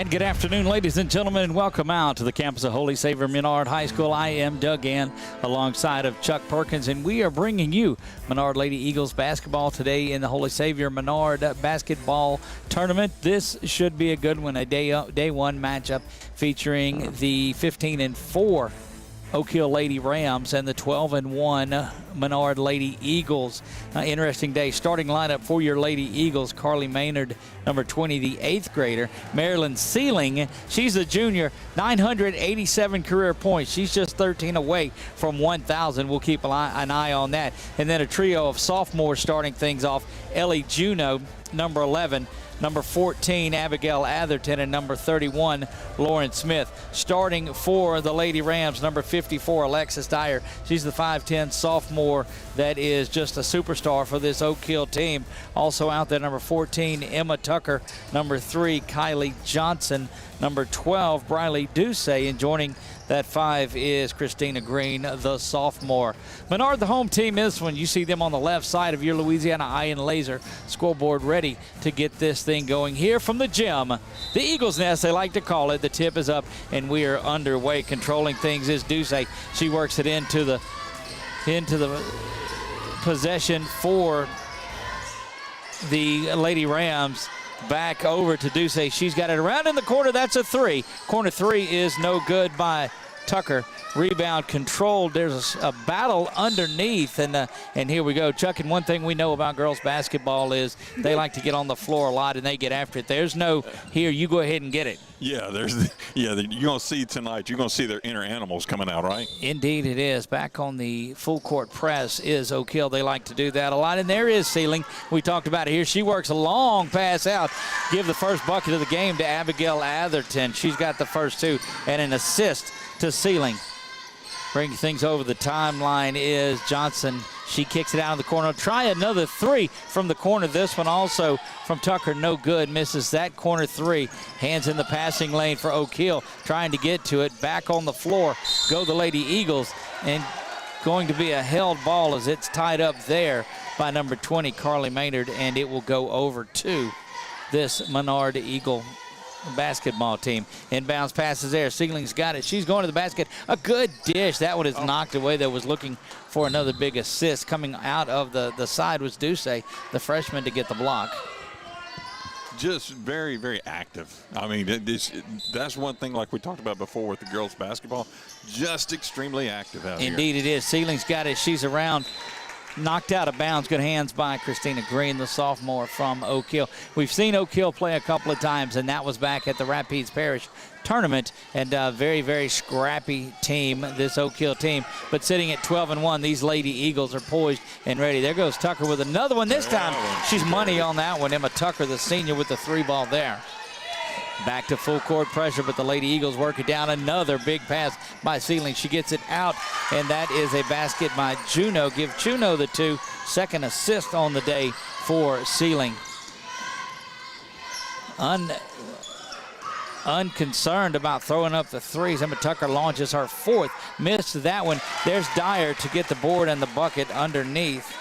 And good afternoon, ladies and gentlemen, and welcome out to the campus of Holy Savior Menard High School. I am Doug Ann alongside of Chuck Perkins, and we are bringing you Menard Lady Eagles basketball today in the Holy Savior Menard basketball tournament. This should be a good one, a day one matchup featuring the 15-4 Oak Hill Lady Rams and the 12-1 Menard Lady Eagles. Interesting day. Starting lineup for your Lady Eagles: Carly Maynard, number 20, the 8th grader. Marilyn Sealing, she's a junior, 987 career points. She's just 13 away from 1,000. We'll keep an eye on that. And then a trio of sophomores starting things off: Ellie Juneau, number 11, number 14, Abigail Atherton, and number 31, Lauren Smith. Starting for the Lady Rams, number 54, Alexis Dyer. She's the 5'10 sophomore that is just a superstar for this Oak Hill team. Also out there, number 14, Emma Tucker, number 3, Kylie Johnson, number 12, Briley Ducey, and joining that 5 is Christina Green, the sophomore. Menard, the home team, is when you see them on the left side of your Louisiana Iron Laser scoreboard, ready to get this thing going here from the gym. The Eagles Nest, they like to call it. The tip is up, and we are underway. Controlling things is Ducey. She works it into the possession for the Lady Rams. Back over to Ducey. She's got it around in the corner. That's a 3. Corner 3 is no good by Tucker. Rebound controlled. There's a battle underneath, and here we go. Chuck, and one thing we know about girls basketball is they like to get on the floor a lot, and they get after it. There's no, here, you go ahead and get it. Yeah, you're going to see tonight, you're going to see their inner animals coming out, right? Indeed it is. Back on the full court press is Oak Hill. They like to do that a lot, and there is Sealing. We talked about it here. She works a long pass out. Give the first bucket of the game to Abigail Atherton. She's got the first 2, and an assist to Sealing. Bringing things over the timeline is Johnson. She kicks it out of the corner. Try another 3 from the corner. This one also from Tucker, no good. Misses that corner 3. Hands in the passing lane for Oak Hill, trying to get to it. Back on the floor go the Lady Eagles, and going to be a held ball as it's tied up there by number 20, Carly Maynard, and it will go over to this Menard Eagle basketball team. Inbounds passes there. Sealing's got it. She's going to the basket. A good dish. That one is knocked away. That was looking for another big assist. Coming out of the side was Ducey, the freshman, to get the block. Just very, very active. I mean, that's one thing, like we talked about before with the girls basketball, just extremely active out here. Indeed it is. Sealing's got it. She's around. Knocked out of bounds. Good hands by Christina Green, the sophomore from Oak Hill. We've seen Oak Hill play a couple of times, and that was back at the Rapides Parish tournament. And a very, very scrappy team, this Oak Hill team. But sitting at 12-1, these Lady Eagles are poised and ready. There goes Tucker with another one. This time, she's money on that one. Emma Tucker, the senior, with the 3 ball there. Back to full court pressure, but the Lady Eagles work it down. Another big pass by Sealing. She gets it out, and that is a basket by Juneau. Give Juneau the 2. Second assist on the day for Sealing. Unconcerned about throwing up the 3s. Emma Tucker launches her 4th. Missed that one. There's Dyer to get the board and the bucket underneath.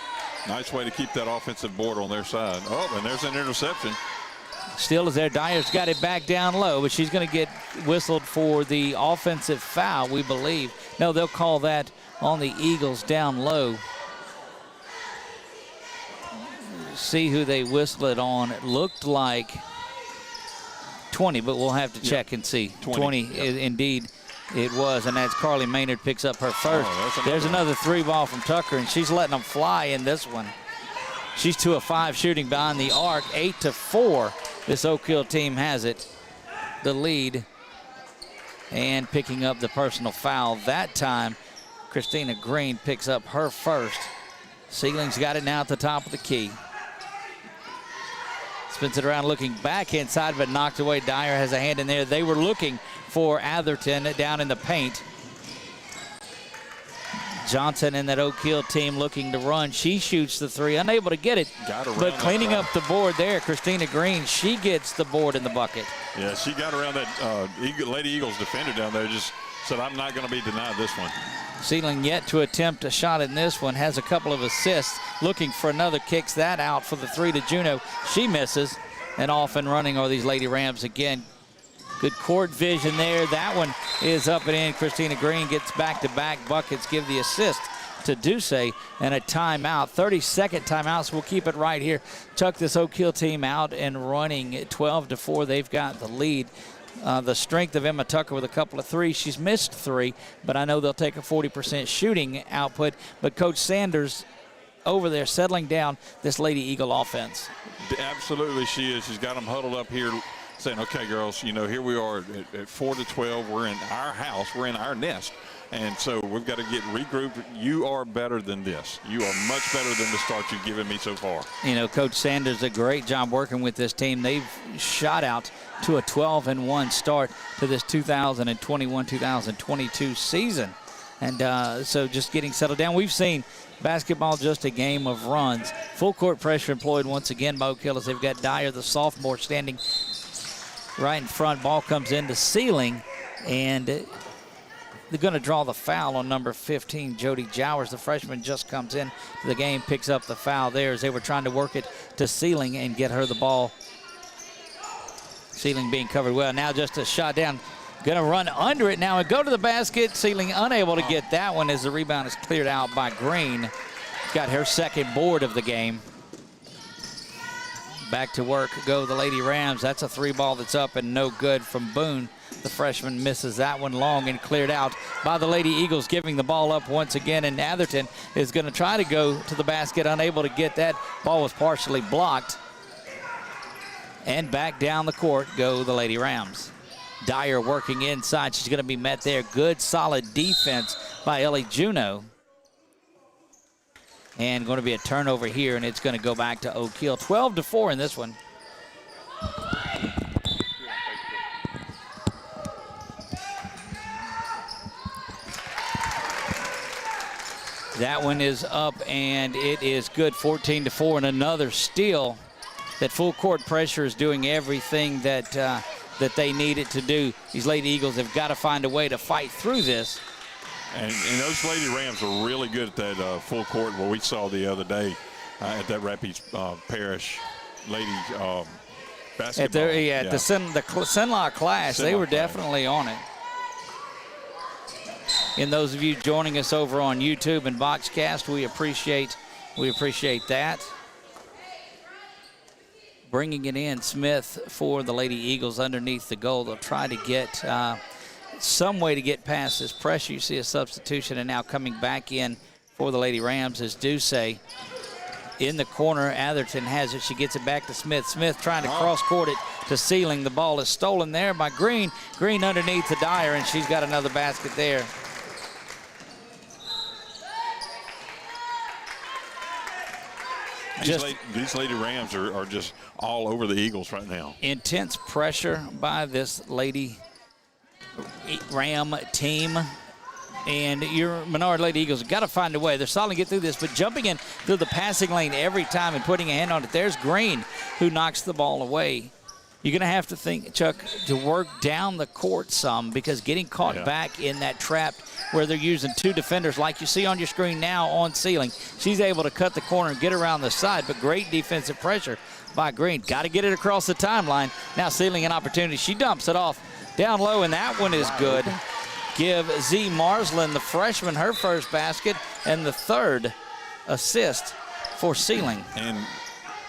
Nice way to keep that offensive board on their side. Oh, and there's an interception. Still is there. Dyer's got it back down low, but she's going to get whistled for the offensive foul, we believe. No, they'll call that on the Eagles down low. See who they whistle it on. It looked like 20, but we'll have to check and see. 20 yep. Indeed it was, and that's Carly Maynard picks up her first. There's another 3 ball from Tucker, and she's letting them fly in this one. She's 2 of 5 shooting behind the arc, 8-4. This Oak Hill team has it, the lead, and picking up the personal foul. That time, Christina Green picks up her first. Sealing's got it now at the top of the key. Spins it around looking back inside, but knocked away. Dyer has a hand in there. They were looking for Atherton down in the paint. Johnson and that Oak Hill team looking to run. She shoots the 3, unable to get it, but cleaning up the board there, Christina Green, she gets the board in the bucket. Yeah, she got around that Lady Eagles defender down there, just said, I'm not going to be denied this one. Sealing yet to attempt a shot in this one, has a couple of assists, looking for another, kicks that out for the 3 to Juneau. She misses, and off and running are these Lady Rams again. Good court vision there. That one is up and in. Christina Green gets back-to-back buckets, give the assist to Duce, and a timeout. 30-second timeout, so we'll keep it right here. Chuck this Oak Hill team out and running 12-4. They've got the lead. The strength of Emma Tucker with a couple of threes. She's missed 3, but I know they'll take a 40% shooting output. But Coach Sanders over there settling down this Lady Eagle offense. Absolutely she is. She's got them huddled up here saying, okay, girls, here we are at 4-12. We're in our house. We're in our nest. And so we've got to get regrouped. You are better than this. You are much better than the start you've given me so far. Coach Sanders did a great job working with this team. They've shot out to a 12-1 start to this 2021-2022 season. And so just getting settled down. We've seen basketball just a game of runs. Full court pressure employed once again by Oak Hill as they've got Dyer, the sophomore, standing right in front. Ball comes into ceiling, and they're going to draw the foul on number 15, Jody Jowers. The freshman just comes in to the game, picks up the foul there as they were trying to work it to Ceiling and get her the ball. Ceiling being covered well. Now just a shot down. Going to run under it now and go to the basket. Ceiling unable to get that one as the rebound is cleared out by Green. Got her second board of the game. Back to work go the Lady Rams. That's a 3-ball that's up and no good from Boone. The freshman misses that one long and cleared out by the Lady Eagles, giving the ball up once again, and Atherton is going to try to go to the basket, unable to get that. Ball was partially blocked. And back down the court go the Lady Rams. Dyer working inside. She's going to be met there. Good, solid defense by Ellie Juneau. And going to be a turnover here, and it's going to go back to Oak Hill. 12-4 in this one. That one is up, and it is good. 14-4, and another steal. That full court pressure is doing everything that that they need it to do. These Lady Eagles have got to find a way to fight through this. And those Lady Rams are really good at that full court, what we saw the other day at that Rapids Parish Lady basketball. At the Sinlock class, they were definitely on it. And those of you joining us over on YouTube and Boxcast, we appreciate that. Bringing it in, Smith for the Lady Eagles underneath the goal. They'll try to get some way to get past this pressure. You see a substitution, and now coming back in for the Lady Rams is Duce. In the corner, Atherton has it. She gets it back to Smith. Smith trying to cross-court it to Ceiling. The ball is stolen there by Green. Green underneath to Dyer, and she's got another basket there. These Lady Rams are just all over the Eagles right now. Intense pressure by this Lady Ram team. And your Menard Lady Eagles have got to find a way. They're solid to get through this, but jumping in through the passing lane every time and putting a hand on it. There's Green, who knocks the ball away. You're going to have to think, Chuck, to work down the court some, because getting caught back in that trap where they're using 2 defenders like you see on your screen now on Ceiling. She's able to cut the corner and get around the side, but great defensive pressure by Green. Got to get it across the timeline. Now Ceiling an opportunity. She dumps it off down low, and that one is good. Give Z Marslin, the freshman, her first basket and the third assist for Ceiling. And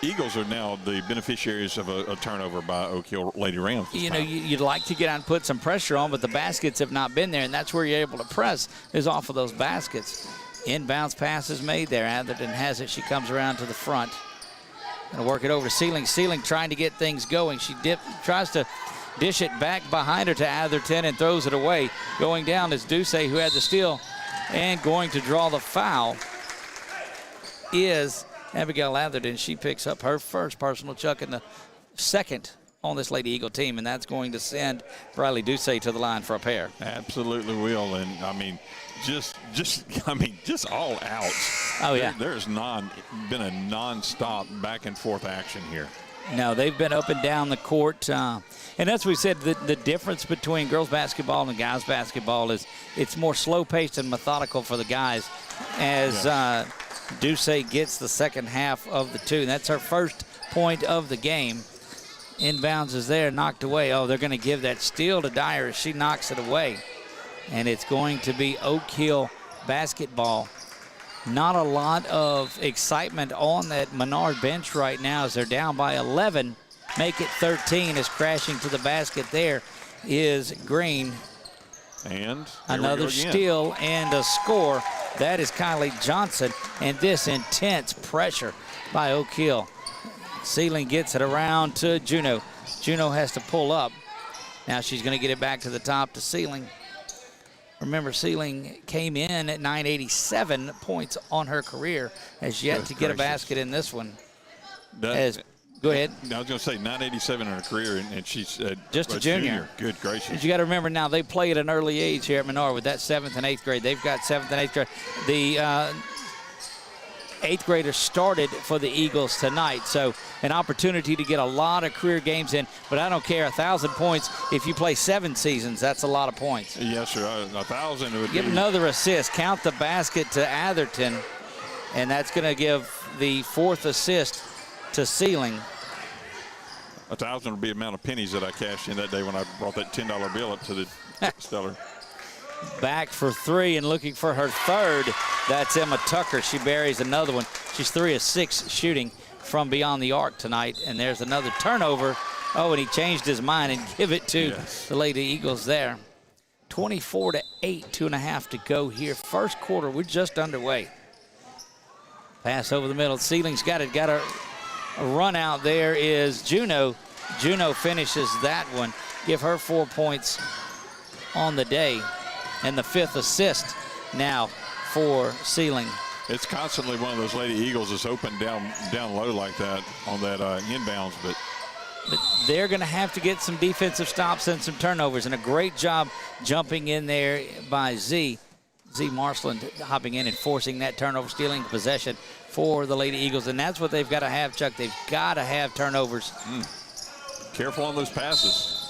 Eagles are now the beneficiaries of a turnover by Oak Hill Lady Rams. You'd like to get out and put some pressure on, but the baskets have not been there, and that's where you're able to press is off of those baskets. Inbounds pass is made there. Atherton has it. She comes around to the front. Going to work it over to Ceiling. Ceiling trying to get things going. She tries to dish it back behind her to Atherton and throws it away. Going down is Duce, who had the steal, and going to draw the foul is Abigail Atherton. She picks up her first personal, Chuck, and the second on this Lady Eagle team, and that's going to send Briley Duce to the line for a pair. Absolutely will, and just all out. Oh yeah, There's been a non-stop back and forth action here. No, they've been up and down the court, and that's what we said. The difference between girls basketball and guys basketball is it's more slow-paced and methodical for the guys, as Duce gets the second half of the 2. That's her first point of the game. Inbounds is there, knocked away. Oh, they're going to give that steal to Dyer as she knocks it away. And it's going to be Oak Hill basketball. Not a lot of excitement on that Menard bench right now as they're down by 11. Make it 13 as crashing to the basket there is Green. And another steal and a score. That is Kylie Johnson. And this intense pressure by Oak Hill. Sealing gets it around to Juneau. Juneau has to pull up. Now she's going to get it back to the top to Sealing. Remember, Sealing came in at 987 points on her career. Has yet to get a basket in this one. Go ahead. I was going to say 987 in her career, and she's just a junior. Good gracious. You got to remember now, they play at an early age here at Menard with that 7th and 8th grade. They've got 7th and 8th grade. The 8th graders started for the Eagles tonight, so an opportunity to get a lot of career games in. But I don't care, 1,000 points. If you play 7 seasons, that's a lot of points. Yes, sir. 1,000 would give another assist. Count the basket to Atherton, and that's going to give the 4th assist to Sealing. 1,000 would be the amount of pennies that I cashed in that day when I brought that $10 bill up to the Stellar. Back for 3 and looking for her 3rd. That's Emma Tucker. She buries another one. She's 3 of 6 shooting from beyond the arc tonight. And there's another turnover. Oh, and he changed his mind and give it to the Lady Eagles there. 24-8, 2.5 to go here. First quarter, we're just underway. Pass over the middle. Sealing's got it. Got a run out there is Juneau. Juneau finishes that one. Give her 4 points on the day. And the 5th assist now for Sealing. It's constantly one of those Lady Eagles that's open down low like that on that inbounds. But they're going to have to get some defensive stops and some turnovers. And a great job jumping in there by Z Marsland, hopping in and forcing that turnover, stealing possession for the Lady Eagles. And that's what they've got to have, Chuck. They've got to have turnovers. Careful on those passes.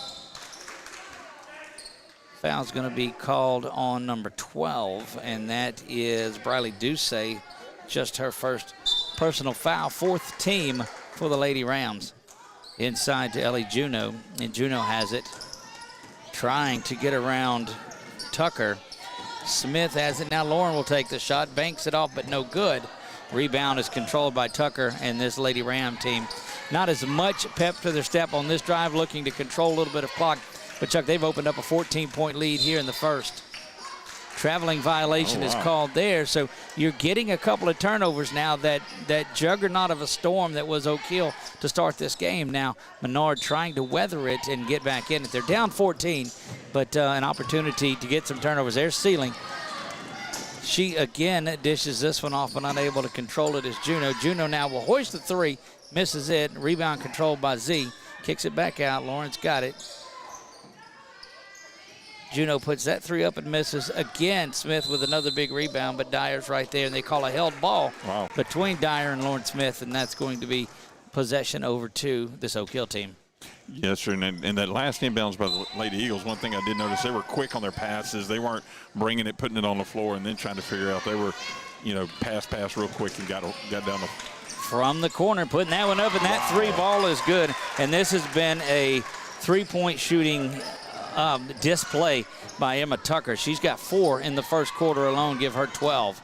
Foul's going to be called on number 12, and that is Briley Ducey. Just her first personal foul. 4th team for the Lady Rams. Inside to Ellie Juneau, and Juneau has it. Trying to get around Tucker. Smith has it. Now Lauren will take the shot, banks it off, but no good. Rebound is controlled by Tucker and this Lady Ram team. Not as much pep to their step on this drive, looking to control a little bit of clock. But, Chuck, they've opened up a 14-point lead here in the first. Traveling violation is called there, so you're getting a couple of turnovers now. That juggernaut of a storm that was Oak Hill to start this game. Now Menard trying to weather it and get back in it. They're down 14, but an opportunity to get some turnovers. There's Sealing. She again dishes this one off, but unable to control it is Juneau. Juneau now will hoist the 3, misses it. Rebound controlled by Z. Kicks it back out. Lawrence got it. Juneau puts that 3 up and misses. Again, Smith with another big rebound, but Dyer's right there, and they call a held ball between Dyer and Lauren Smith, and that's going to be possession over to this Oak Hill team. Yes, sir, and that last inbounds by the Lady Eagles, one thing I did notice, they were quick on their passes. They weren't bringing it, putting it on the floor, and then trying to figure out. They were, pass real quick and got down the. From the corner, putting that one up, and that 3 ball is good. And this has been a 3-point shooting display by Emma Tucker. She's got 4 in the first quarter alone, give her 12.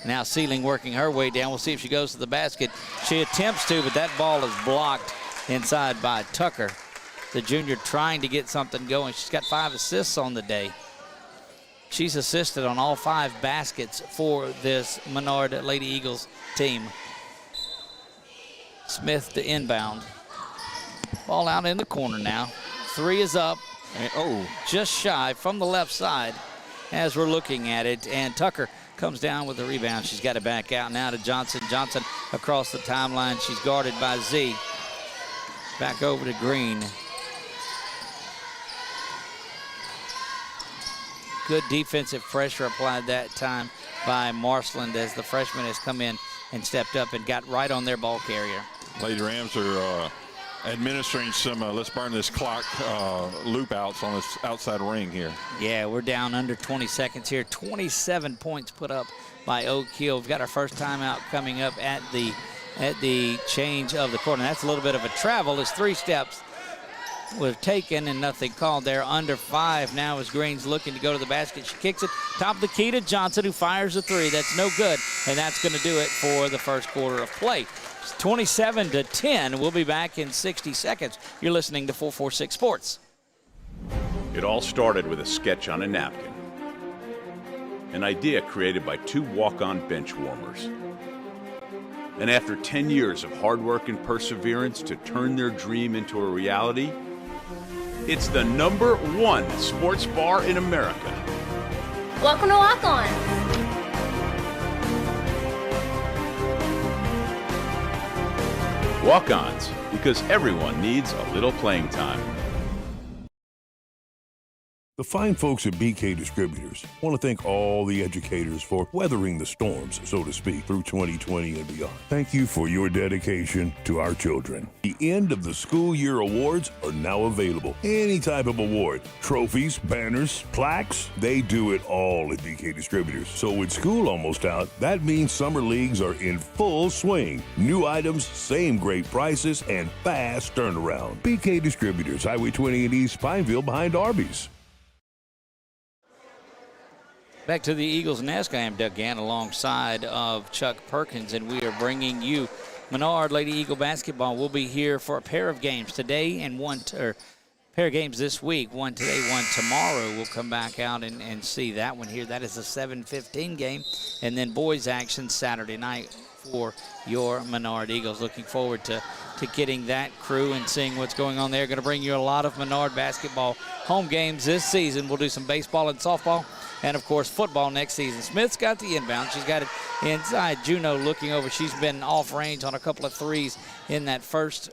Now Sealing working her way down. We'll see if she goes to the basket. She attempts to, but that ball is blocked inside by Tucker. The junior trying to get something going. She's got 5 assists on the day. She's assisted on all 5 baskets for this Menard Lady Eagles team. Smith to inbound. Ball out in the corner now. 3 is up. Just shy from the left side as we're looking at it. And Tucker comes down with the rebound. She's got it back out now to Johnson. Johnson across the timeline. She's guarded by Z. Back over to Green. Good defensive pressure applied that time by Marsland as the freshman has come in and stepped up and got right on their ball carrier. Lady Rams are administering some let's burn this clock loop outs on this outside ring here. Yeah, we're down under 20 seconds here. 27 points put up by Oak Hill. We've got our first timeout coming up at the change of the quarter. And that's a little bit of a travel. It's 3 steps was taken and nothing called there. Under 5 now as Green's looking to go to the basket. She kicks it top of the key to Johnson, who fires a 3. That's no good, and that's going to do it for the first quarter of play. It's 27-10. We'll be back in 60 seconds. You're listening to 446 Sports. It all started with a sketch on a napkin. An idea created by 2 walk-on bench warmers. And after 10 years of hard work and perseverance to turn their dream into a reality, it's the #1 sports bar in America. Welcome to Walk On. Walk-ons, because everyone needs a little playing time. The fine folks at BK Distributors want to thank all the educators for weathering the storms, so to speak, through 2020 and beyond. Thank you for your dedication to our children. The end of the school year awards are now available. Any type of award, trophies, banners, plaques, they do it all at BK Distributors. So with school almost out, that means summer leagues are in full swing. New items, same great prices, and fast turnaround. BK Distributors, Highway 20 in East Pineville behind Arby's. Back to the Eagles Nest. I am Doug Gann alongside of Chuck Perkins, and we are bringing you Menard Lady Eagle basketball. We'll be here for a pair of games today and pair of games this week. One today, one tomorrow. We'll come back out and see that one here. That is a 7:15 game. And then boys action Saturday night for your Menard Eagles. Looking forward to getting that crew and seeing what's going on there. Going to bring you a lot of Menard basketball home games this season. We'll do some baseball and softball. And, of course, football next season. Smith's got the inbound. She's got it inside. Juno looking over. She's been off range on a couple of threes in that first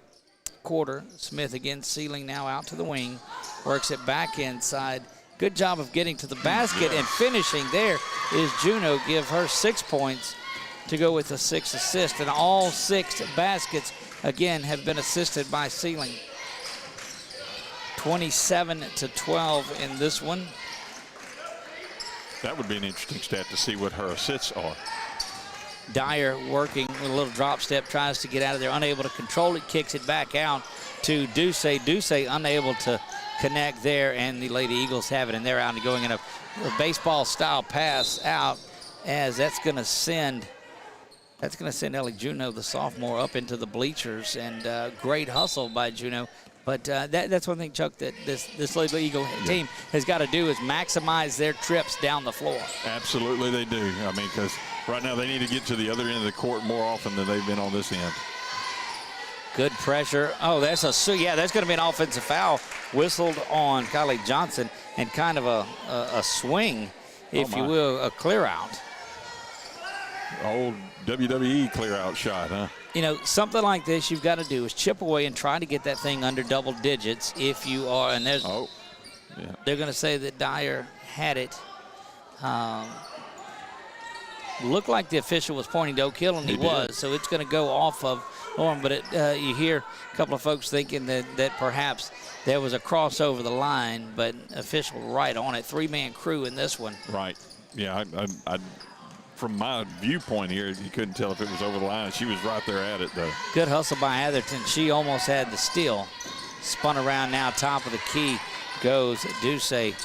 quarter. Smith again sealing now out to the wing. Works it back inside. Good job of getting to the basket and finishing there is Juno. Give her 6 points to go with a 6 assist. And all 6 baskets, again, have been assisted by Sealing. 27-12 in this one. That would be an interesting stat to see what her assists are. Dyer working with a little drop step, tries to get out of there, unable to control it, kicks it back out to Duce. Duce unable to connect there, and the Lady Eagles have it, and they're out and going in a baseball-style pass out, as that's going to send Ellie Juno, the sophomore, up into the bleachers, and great hustle by Juno. But that's one thing, Chuck, that this Lady Eagle team has got to do is maximize their trips down the floor. Absolutely they do. I mean, because right now they need to get to the other end of the court more often than they've been on this end. Good pressure. Oh, that's going to be an offensive foul whistled on Kylie Johnson, and kind of a swing, if you will, a clear out. Old WWE clear out shot, huh? You know, something like this you've got to do is chip away and try to get that thing under double digits if you are. And there's, they're going to say that Dyer had it. Looked like the official was pointing to Oak Hill, and he was. So it's going to go off of Orm. But you hear a couple of folks thinking that perhaps there was a cross over the line, but official right on it. 3-man crew in this one. Right. Yeah, I from my viewpoint here, you couldn't tell if it was over the line. She was right there at it, though. Good hustle by Atherton. She almost had the steal. Spun around now, top of the key goes Duce.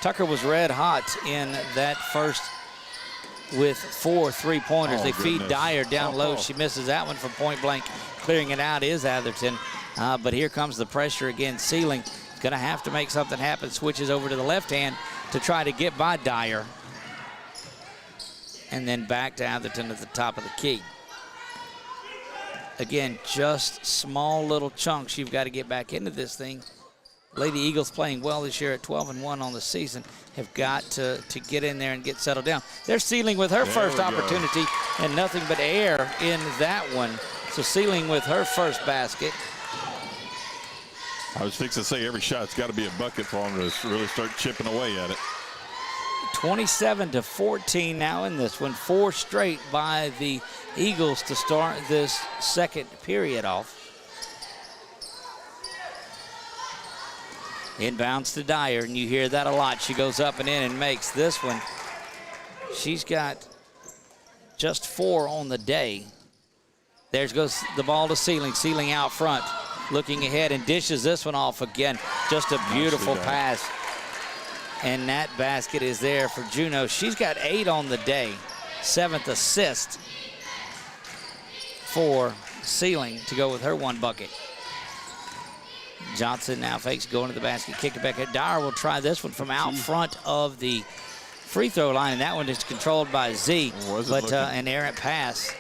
Tucker was red hot in that first with 4 3-pointers. They feed Dyer down low. She misses that one from point blank. Clearing it out is Atherton. But here comes the pressure again. Sealing going to have to make something happen. Switches over to the left hand to try to get by Dyer. And then back to Atherton at the top of the key. Again, just small little chunks. You've got to get back into this thing. Lady Eagles playing well this year at 12-1 on the season. Have got to get in there and get settled down. They're Sealing with her first opportunity, and nothing but air in that one. So Sealing with her first basket. I was fixing to say every shot's got to be a bucket for them to really start chipping away at it. 27-14 now in this one. 4 straight by the Eagles to start this second period off. Inbounds to Dyer, and you hear that a lot. She goes up and in and makes this one. She's got just 4 on the day. There goes the ball to Sealing. Sealing out front. looking ahead and dishes this one off again. Just a beautiful pass. And that basket is there for Juno. She's got 8 on the day. 7th assist for Sealing to go with her 1 bucket. Johnson now fakes going to the basket, kick it back at Dyer. Will try this one from out front of the free throw line, and that one is controlled by Z. But an errant pass.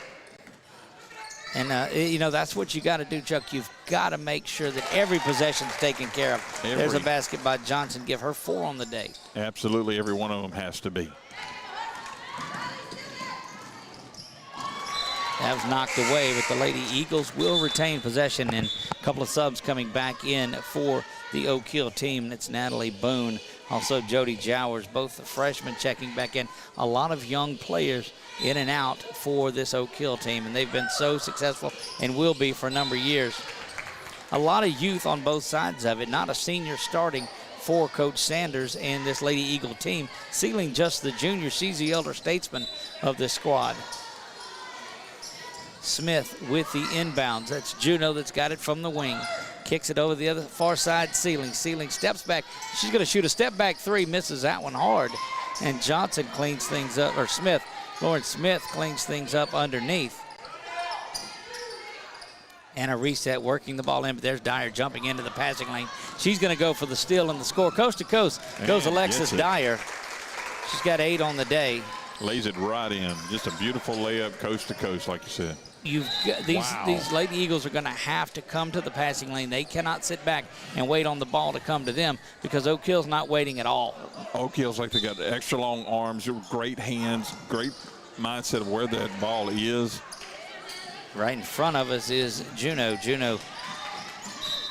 And, you know, that's what you got to do, Chuck. You've got to make sure that every possession's taken care of. There's a basket by Johnson. Give her 4 on the day. Absolutely, every one of them has to be. That was knocked away, but the Lady Eagles will retain possession, and a couple of subs coming back in for the Oak Hill team. It's Natalie Boone, also Jody Jowers, both the freshmen checking back in. A lot of young players in and out for this Oak Hill team, and they've been so successful and will be for a number of years. A lot of youth on both sides of it, not a senior starting for Coach Sanders and this Lady Eagle team. Sealing just the junior. She's the elder statesman of this squad. Smith with the inbounds. That's Juno that's got it from the wing. Kicks it over the other far side, Sealing. Sealing steps back. She's going to shoot a step back 3, misses that one hard. And Johnson cleans things up, or Smith, Lauren Smith cleans things up underneath. And a reset, working the ball in, but there's Dyer jumping into the passing lane. She's going to go for the steal and the score. Coast to coast goes Alexis Dyer. She's got 8 on the day. Lays it right in. Just a beautiful layup, coast to coast, like you said. You've got these Lady Eagles are going to have to come to the passing lane. They cannot sit back and wait on the ball to come to them, because Oak Hill's not waiting at all. Oak Hill's like they got extra long arms, great hands, great mindset of where that ball is. Right in front of us is Juno. Juno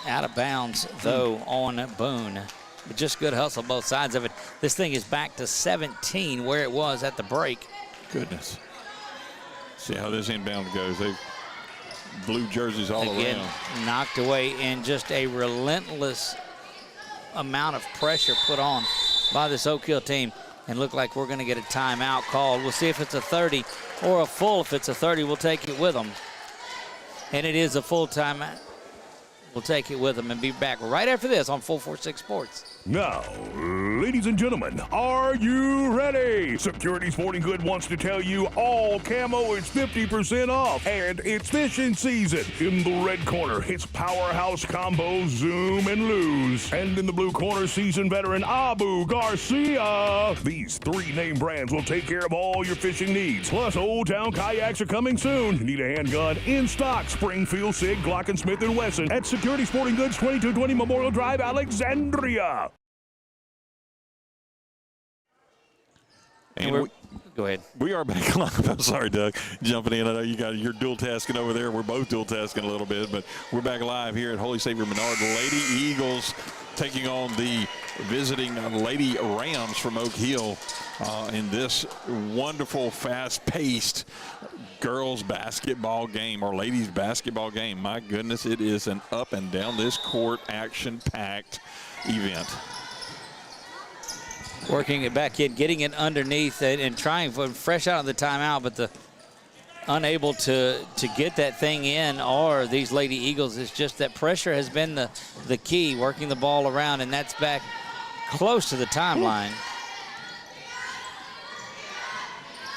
out of bounds, though, on Boone. But just good hustle both sides of it. This thing is back to 17 where it was at the break. Goodness. See how this inbound goes. They blue jerseys all around. Knocked away, and just a relentless amount of pressure put on by this Oak Hill team. And look like we're going to get a timeout called. We'll see if it's a 30 or a full. If it's a 30, we'll take it with them. And it is a full timeout. We'll take it with them and be back right after this on 446 Sports. Now, ladies and gentlemen, are you ready? Security Sporting Goods wants to tell you all camo is 50% off, and it's fishing season. In the red corner, it's Powerhouse Combo, Zoom, and Lose. And in the blue corner, seasoned veteran Abu Garcia. These 3 name brands will take care of all your fishing needs. Plus, Old Town Kayaks are coming soon. Need a handgun? In stock, Springfield, Sig, Glock & Smith & Wesson at Security Sporting Goods, 2220 Memorial Drive, Alexandria. And go ahead. We are back live. I'm sorry, Doug, jumping in. I know you're dual tasking over there. We're both dual tasking a little bit, but we're back live here at Holy Savior Menard. Lady Eagles taking on the visiting Lady Rams from Oak Hill in this wonderful, fast-paced girls basketball game, or ladies basketball game. My goodness, it is an up and down this court, action-packed event. Working it back in, getting it underneath and trying for fresh out of the timeout, but unable to get that thing in, or these Lady Eagles. It's just that pressure has been the key, working the ball around, and that's back close to the timeline.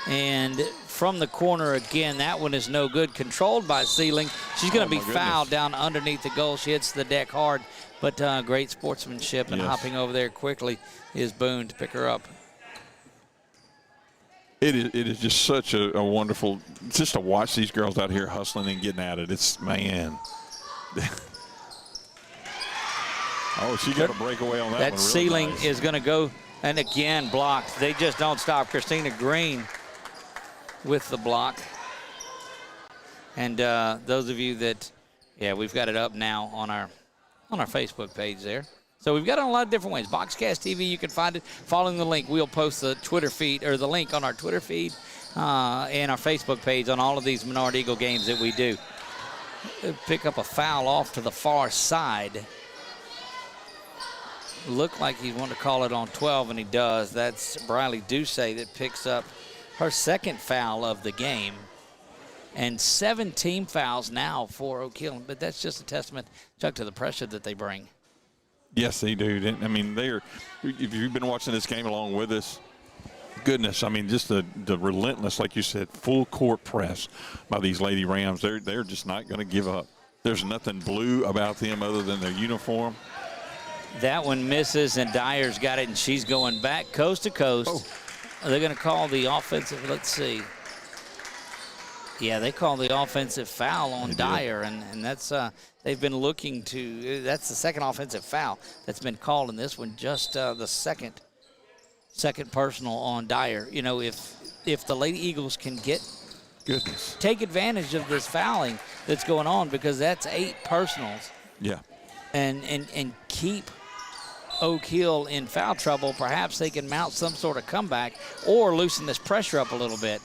And from the corner again, that one is no good. Controlled by Sealing. She's going to be fouled down underneath the goal. She hits the deck hard, but great sportsmanship, and hopping over there quickly is Boone to pick her up. It is just such a wonderful, just to watch these girls out here hustling and getting at it. It's, man. Oh, she got a breakaway on that one. That Sealing is going to go, and again blocked. They just don't stop. Christina Green with the block. And those of you that, we've got it up now on our Facebook page there. So we've got it on a lot of different ways. Boxcast TV, you can find it following the link. We'll post the Twitter feed, or the link on our Twitter feed and our Facebook page on all of these Menard Eagle games that we do. Pick up a foul off to the far side. Looked like he wanted to call it on 12, and he does. That's Briley Ducey that picks up her second foul of the game. and 7 team fouls now for Oak Hill. But that's just a testament, Chuck, to the pressure that they bring. Yes, they do. I mean, if you've been watching this game along with us, goodness, I mean, just the relentless, like you said, full court press by these Lady Rams. They're just not going to give up. There's nothing blue about them other than their uniform. That one misses, and Dyer's got it, and she's going back coast to coast. Oh. They're going to call the offensive, let's see. Yeah, they call the offensive foul on Dyer, and that's they've been looking to. That's the second offensive foul that's been called in this one. Just the second personal on Dyer. You know, if the Lady Eagles can take advantage of this fouling that's going on, because that's 8 personals. Yeah. And keep Oak Hill in foul trouble, perhaps they can mount some sort of comeback or loosen this pressure up a little bit.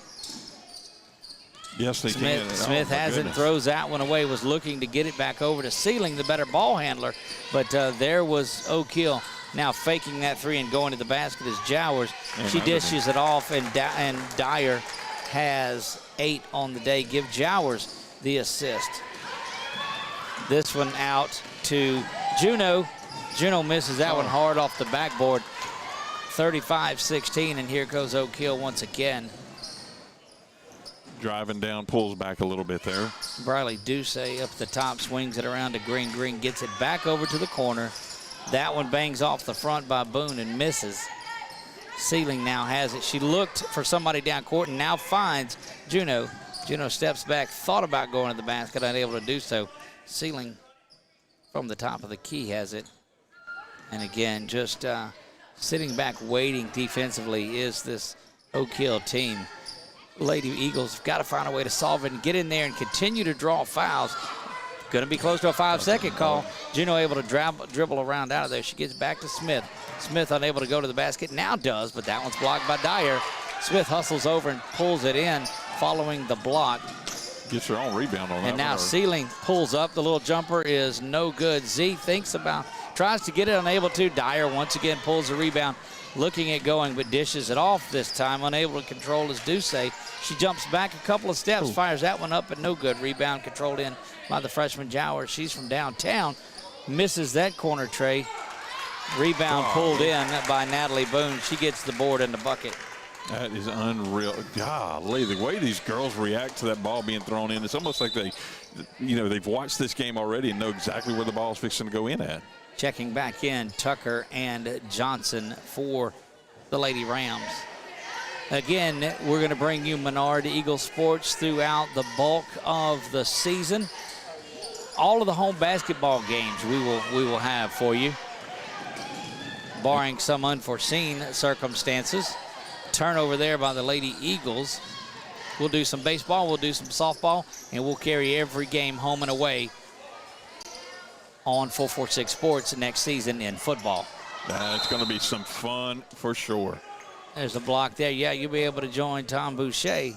Yes, they can. Smith hasn't, throws that one away, was looking to get it back over to Sealing, the better ball handler, but there was Oak Hill now faking that 3 and going to the basket is Jowers. She dishes it off, and Dyer has 8 on the day. Give Jowers the assist. This one out to Juneau. Juneau misses that one hard off the backboard. 35-16, and here goes Oak Hill once again. Driving down, pulls back a little bit there. Briley Ducey up the top, swings it around to Green. Green gets it back over to the corner. That one bangs off the front by Boone and misses. Sealing now has it. She looked for somebody down court and now finds Juneau. Juneau steps back, thought about going to the basket, unable to do so. Sealing from the top of the key has it. And again, just sitting back waiting defensively is this Oak Hill team. Lady Eagles have got to find a way to solve it and get in there and continue to draw fouls. Going to be close to a 5-second call. Juneau able to dribble around out of there. She gets back to Smith. Smith unable to go to the basket, now does, but that one's blocked by Dyer. Smith hustles over and pulls it in following the block. Gets her own rebound on that. And now Sealing pulls up. The little jumper is no good. Z tries to get it, unable to. Dyer once again pulls the rebound, looking at going, but dishes it off this time, unable to control his Ducey. She jumps back a couple of steps, fires that one up, but no good. Rebound controlled in by the freshman Jowers. She's from downtown, misses that corner tray. Rebound pulled in by Natalie Boone. She gets the board and the bucket. That is unreal. Golly, the way these girls react to that ball being thrown in, it's almost like they've watched this game already and know exactly where the ball is fixing to go in at. Checking back in, Tucker and Johnson for the Lady Rams. Again, we're going to bring you Menard Eagle sports throughout the bulk of the season. All of the home basketball games we will have for you, barring some unforeseen circumstances. Turnover there by the Lady Eagles. We'll do some baseball, we'll do some softball, and we'll carry every game home and away on 446 Sports next season in football. It's going to be some fun for sure. There's a block there. Yeah, you'll be able to join Tom Boucher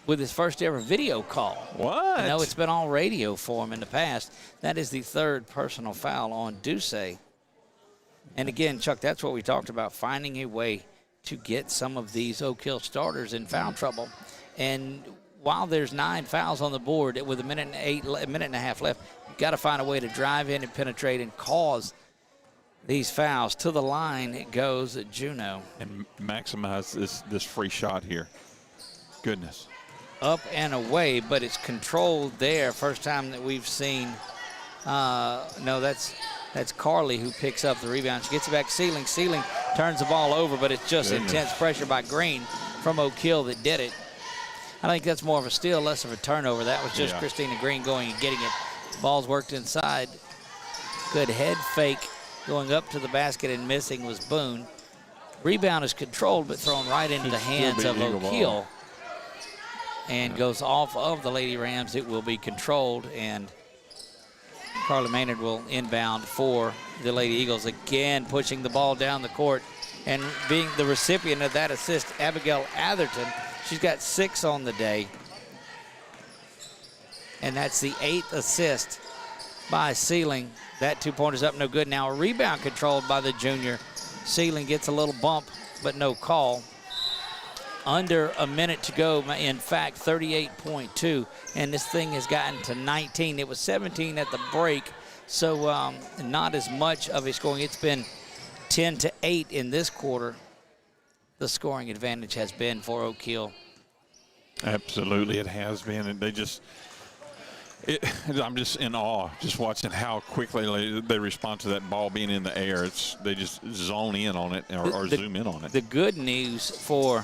with his first ever video call. What? I know it's been all radio for him in the past. That is the 3rd personal foul on Ducey. And again, Chuck, that's what we talked about, finding a way to get some of these Oak Hill starters in foul trouble. And while there's 9 fouls on the board with a minute and a half left, you've got to find a way to drive in and penetrate and cause these fouls. To the line it goes Juneau. And maximize this free shot here. Goodness. Up and away, but it's controlled there. First time that we've seen. No, that's Carly who picks up the rebound. She gets it back. Sealing turns the ball over, but it's just intense pressure by Green from Oak Hill that did it. I think that's more of a steal, less of a turnover. That was just Christina Green going and getting it. Ball's worked inside. Good head fake going up to the basket and missing was Boone. Rebound is controlled but thrown right into the hands of Oak Hill and goes off of the Lady Rams. It will be controlled, and Carly Maynard will inbound for the Lady Eagles, again pushing the ball down the court and being the recipient of that assist, Abigail Atherton. She's got 6 on the day, and that's the 8th assist by Sealing. That 2-pointer's up, no good. Now a rebound controlled by the junior. Sealing gets a little bump, but no call under a minute to go. In fact, 38.2, and this thing has gotten to 19. It was 17 at the break, so not as much of a scoring. It's been 10-8 in this quarter. The scoring advantage has been for Oak Hill. Absolutely, it has been, and I'm just in awe just watching how quickly they respond to that ball being in the air. They just zone in on it or zoom in on it. The good news for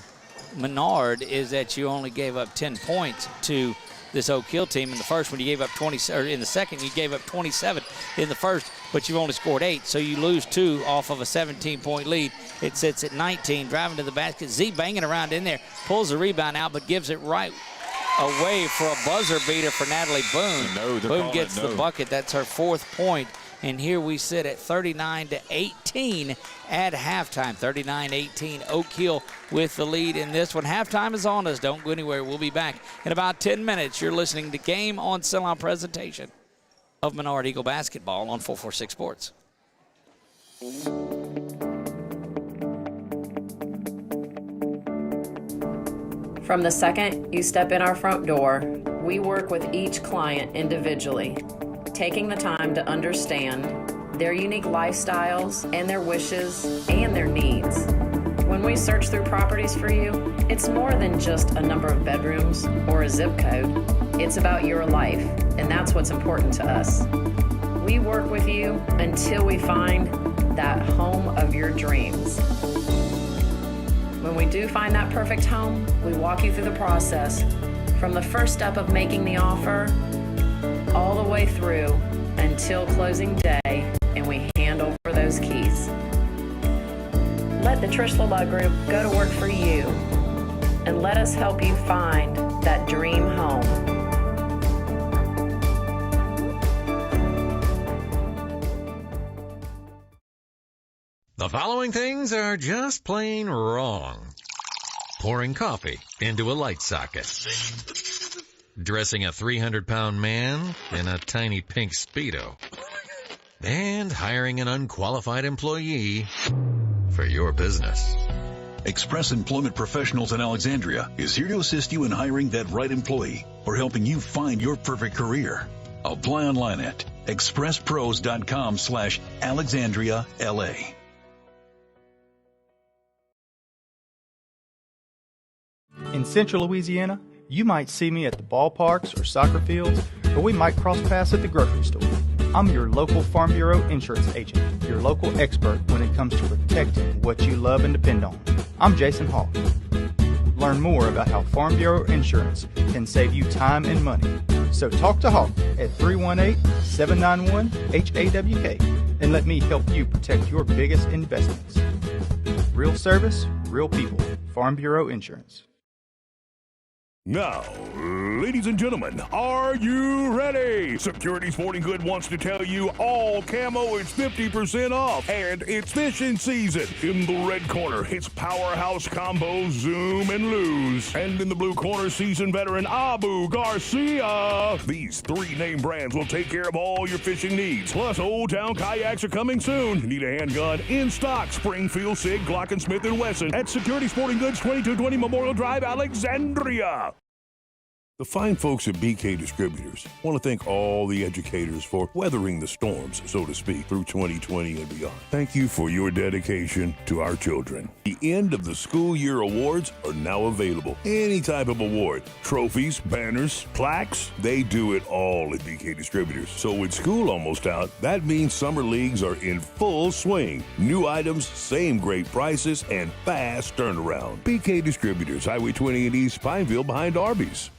Menard is that you only gave up 10 points to this Oak Hill team. In the first one, you gave up 20, or in the second, you gave up 27 in the first, but you've only scored 8, so you lose 2 off of a 17-point lead. It sits at 19, driving to the basket. Z banging around in there, pulls the rebound out, but gives it right away for a buzzer beater for Natalie Boone. No, Boone gets the bucket. That's her 4th point. And here we sit at 39-18 at halftime. 39-18, Oak Hill with the lead in this one. Halftime is on us. Don't go anywhere. We'll be back in about 10 minutes. You're listening to Game on Sellout presentation of Menard Eagle basketball on 446 Sports. From the second you step in our front door, we work with each client individually, taking the time to understand their unique lifestyles and their wishes and their needs. When we search through properties for you, it's more than just a number of bedrooms or a zip code. It's about your life, and that's what's important to us. We work with you until we find that home of your dreams. When we do find that perfect home, we walk you through the process from the first step of making the offer all the way through until closing day, and we hand over those keys. Let the Trish Lala Group go to work for you, and let us help you find that dream home. The following things are just plain wrong. Pouring coffee into a light socket. Dressing a 300-pound man in a tiny pink Speedo. And hiring an unqualified employee for your business. Express Employment Professionals in Alexandria is here to assist you in hiring that right employee or helping you find your perfect career. Apply online at expresspros.com/AlexandriaLA. In Central Louisiana, you might see me at the ballparks or soccer fields, or we might cross paths at the grocery store. I'm your local Farm Bureau insurance agent, your local expert when it comes to protecting what you love and depend on. I'm Jason Hawk. Learn more about how Farm Bureau insurance can save you time and money. So talk to Hawk at 318-791-HAWK and let me help you protect your biggest investments. Real service, real people. Farm Bureau Insurance. Now, ladies and gentlemen, are you ready? Security Sporting Good wants to tell you all camo is 50% off, and it's fishing season. In the red corner, it's Powerhouse Combo Zoom and Lose. And in the blue corner, seasoned veteran Abu Garcia. These 3 name brands will take care of all your fishing needs. Plus, Old Town Kayaks are coming soon. Need a handgun? In stock, Springfield, Sig, Glock, and Smith & Wesson at Security Sporting Goods, 2220 Memorial Drive, Alexandria. The fine folks at BK Distributors want to thank all the educators for weathering the storms, so to speak, through 2020 and beyond. Thank you for your dedication to our children. The end of the school year awards are now available. Any type of award, trophies, banners, plaques, they do it all at BK Distributors. So with school almost out, that means summer leagues are in full swing. New items, same great prices, and fast turnaround. BK Distributors, Highway 20 in East Pineville behind Arby's.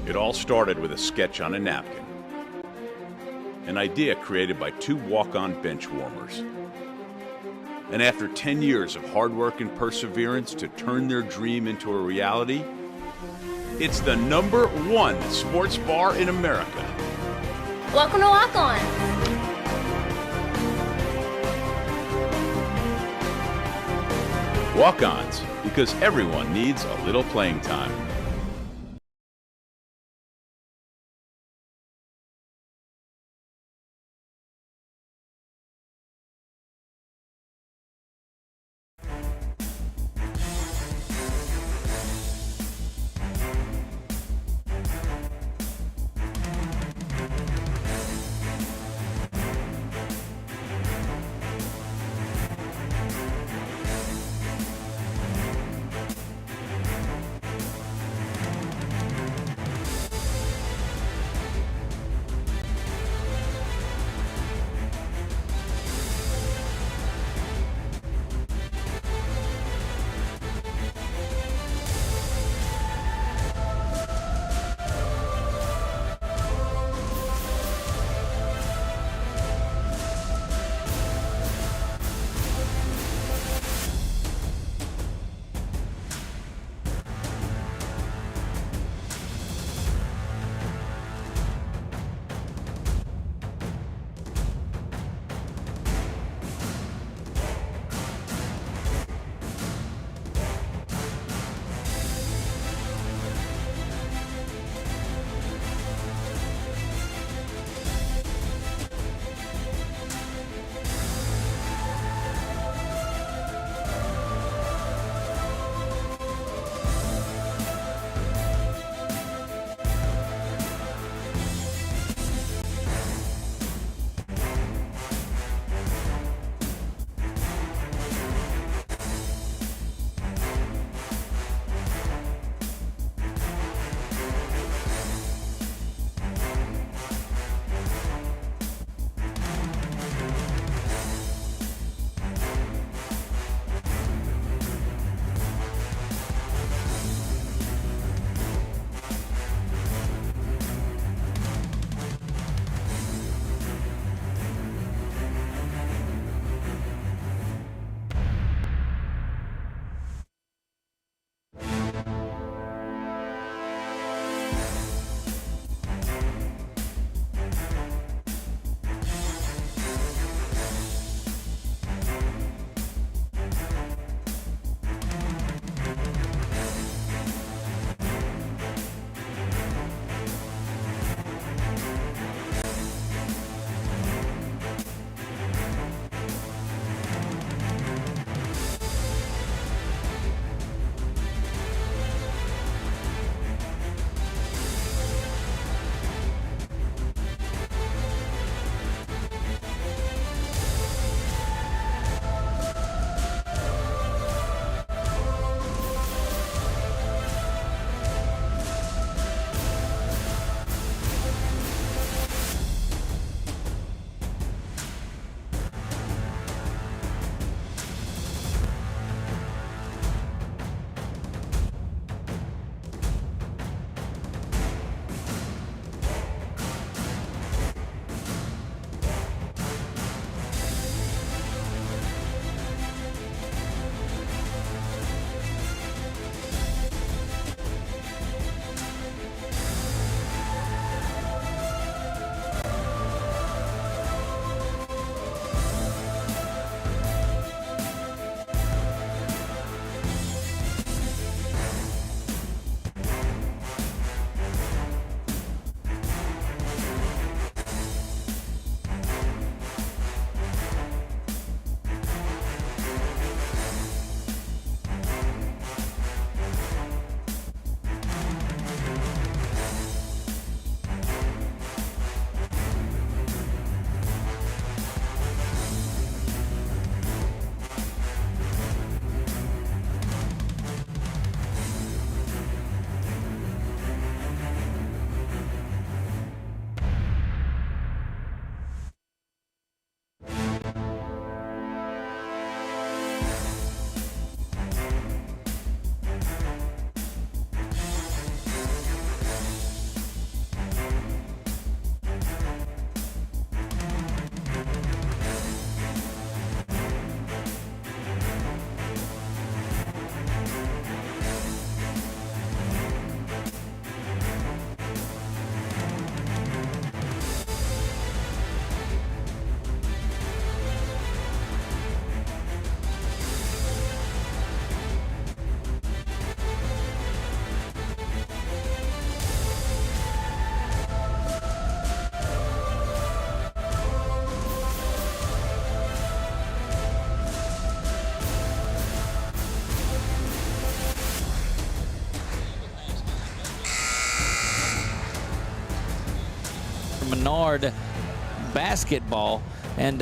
It all started with a sketch on a napkin. An idea created by 2 walk-on bench warmers. And after 10 years of hard work and perseverance to turn their dream into a reality, it's the #1 sports bar in America. Welcome to Walk On. Walk-ons, because everyone needs a little playing time. Menard basketball. And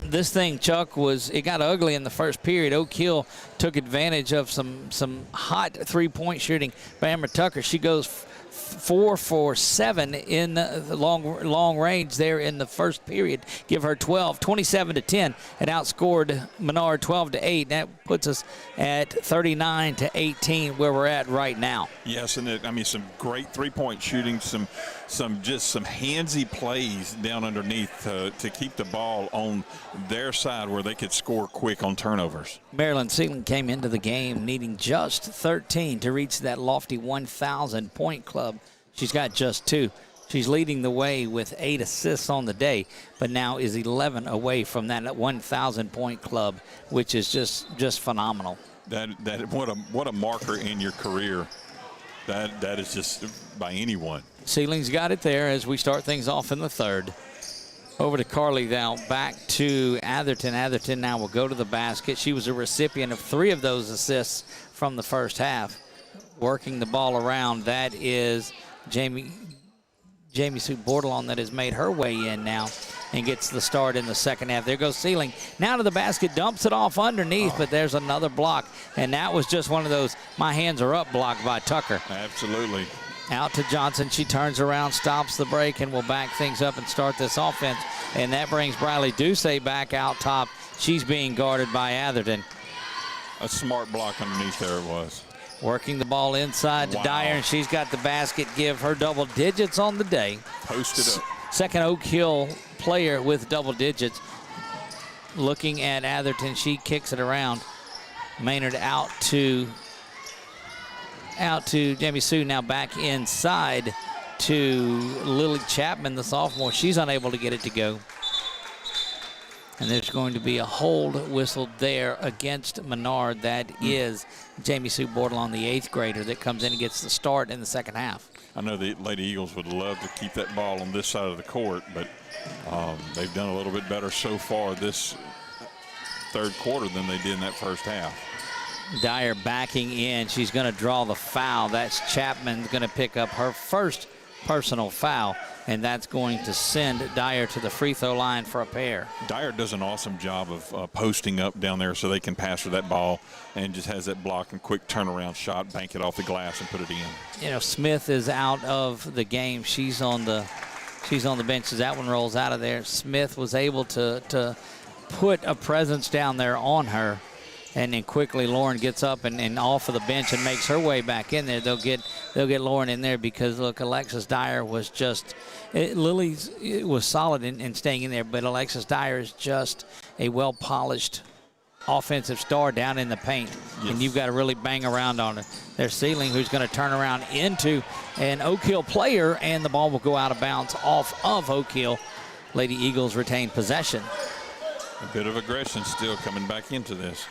this thing, Chuck, it got ugly in the first period. Oak Hill took advantage of some hot three-point shooting by Amber Tucker. She goes 4 for 7 in the long range there in the first period. Give her 27-10, and outscored Menard 12-8. That puts us at 39-18 where we're at right now. Yes, and some great three-point shooting, some handsy plays down underneath to keep the ball on their side where they could score quick on turnovers. Marilyn Sealing came into the game needing just 13 to reach that lofty 1,000-point club. She's got just 2. She's leading the way with 8 assists on the day, but now is 11 away from that 1,000-point club, which is just phenomenal. What a marker in your career. That is just by anyone. Sealing's got it there as we start things off in the third. Over to Carly now, back to Atherton. Atherton now will go to the basket. She was a recipient of 3 of those assists from the first half. Working the ball around, that is Jamie Sue Bordelon that has made her way in now and gets the start in the second half. There goes Sealing. Now to the basket, dumps it off underneath, but there's another block. And that was just one of those my hands are up block by Tucker. Absolutely. Out to Johnson. She turns around, stops the break, and will back things up and start this offense. And that brings Briley Ducey back out top. She's being guarded by Atherton. A smart block underneath there it was. Working the ball inside to Dyer, and she's got the basket. Give her double digits on the day. Posted up. Second Oak Hill player with double digits. Looking at Atherton, she kicks it around. Maynard out to Jamie Sue, now back inside to Lily Chapman, the sophomore. She's unable to get it to go. And there's going to be a hold whistled there against Menard. That is Jamie Sue Bordelon, the 8th grader, that comes in and gets the start in the second half. I know the Lady Eagles would love to keep that ball on this side of the court, but they've done a little bit better so far this third quarter than they did in that first half. Dyer backing in. She's going to draw the foul. That's Chapman going to pick up her first personal foul, and that's going to send Dyer to the free throw line for a pair. Dyer does an awesome job of posting up down there so they can pass her that ball, and just has that block and quick turnaround shot, bank it off the glass and put it in. You know, Smith is out of the game. She's on the bench as that one rolls out of there. Smith was able to put a presence down there on her. And then quickly Lauren gets up and off of the bench and makes her way back in there. They'll get Lauren in there because, look, Alexis Dyer was just Lily was solid in staying in there, but Alexis Dyer is just a well-polished offensive star down in the paint. Yes. And you've got to really bang around on her. There's Sealing, who's going to turn around into an Oak Hill player, and the ball will go out of bounds off of Oak Hill. Lady Eagles retain possession. A bit of aggression still coming back into this.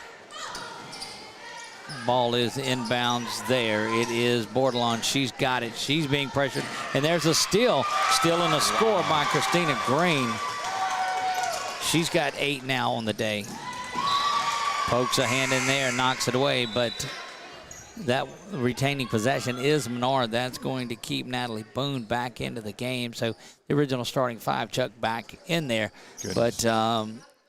Ball is inbounds there. It is Bordelon. She's got it. She's being pressured. And there's a steal. Still in the score by Christina Green. She's got 8 now on the day. Pokes a hand in there, knocks it away, but that retaining possession is Menard. That's going to keep Natalie Boone back into the game. So the original starting 5, Chuck, back in there. Goodness. But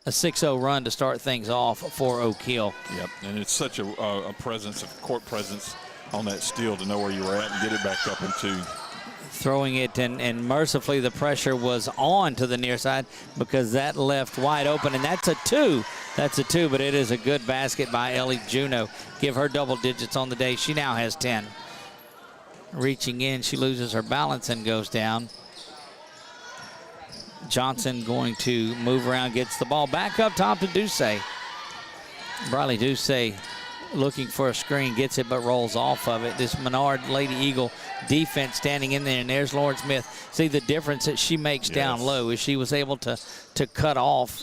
a 6-0 run to start things off for Oak Hill. Yep, and it's such a presence, a court presence on that steal to know where you were at and get it back up into. Throwing it, and mercifully the pressure was on to the near side because that left wide open, and that's a 2. That's a 2, but it is a good basket by Ellie Juneau. Give her double digits on the day. She now has 10. Reaching in, she loses her balance and goes down. Johnson going to move around, gets the ball back up top to Ducey. Briley Ducey looking for a screen, gets it but rolls off of it. This Menard Lady Eagle defense standing in there, and there's Lauren Smith. See the difference that she makes down low is she was able to cut off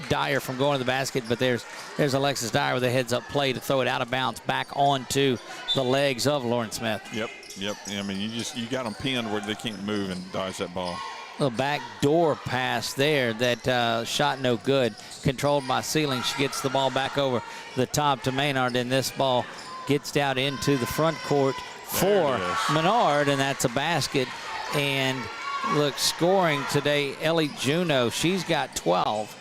Dyer from going to the basket, but there's Alexis Dyer with a heads-up play to throw it out of bounds back onto the legs of Lauren Smith. Yep. I mean, you got them pinned where they can't move and dodge that ball. A back door pass there that shot no good. Controlled by Sealing. She gets the ball back over the top to Maynard, and this ball gets out into the front court for Menard, and that's a basket. And Look, scoring today, Ellie Juneau, she's got 12.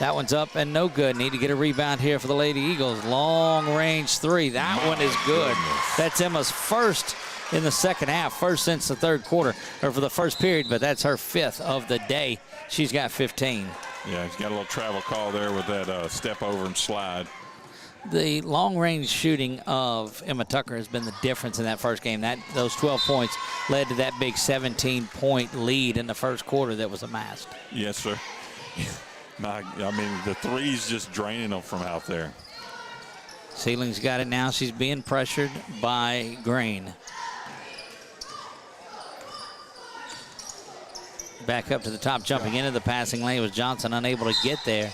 That one's up and no good. Need to get a rebound here for the Lady Eagles. Long range three. That one is good. That's Emma's first in the second half, first since the third quarter, or for the first period, but that's her 5th of the day. She's got 15. Yeah, she's got a little travel call there with that step over and slide. The long-range shooting of Emma Tucker has been the difference in that first game. Those 12 points led to that big 17-point lead in the first quarter that was amassed. Yes, sir. I mean, the three's just draining them from out there. Seeling's got it now. She's being pressured by Green. Back up to the top, jumping into the passing lane was Johnson, unable to get there.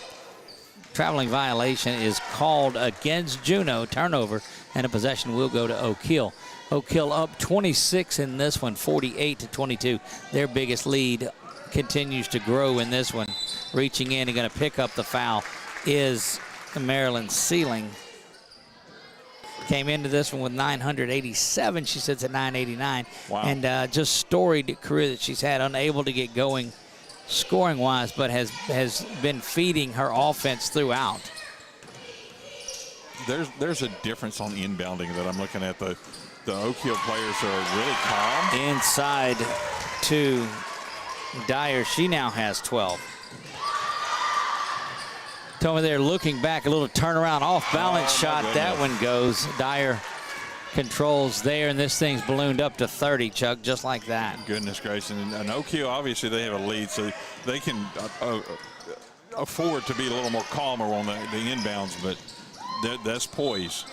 Traveling violation is called against Juneau. Turnover and a possession will go to Oak Hill. Oak Hill up 26 in this one, 48-22. Their biggest lead continues to grow in this one. Reaching in and going to pick up the foul is Marilyn Sealing. Came into this one with 987. She sits at 989. Wow. And just storied career that she's had, unable to get going scoring-wise, but has been feeding her offense throughout. There's a difference on the inbounding that I'm looking at. The Oak Hill players are really calm. Inside to Dyer. She now has 12. Told me they're looking back, a little turnaround off-balance shot. That one goes. Dyer controls there, and this thing's ballooned up to 30, Chuck, just like that. Goodness gracious. And Oak Hill, obviously, they have a lead, so they can afford to be a little more calmer on the inbounds, but that's poise.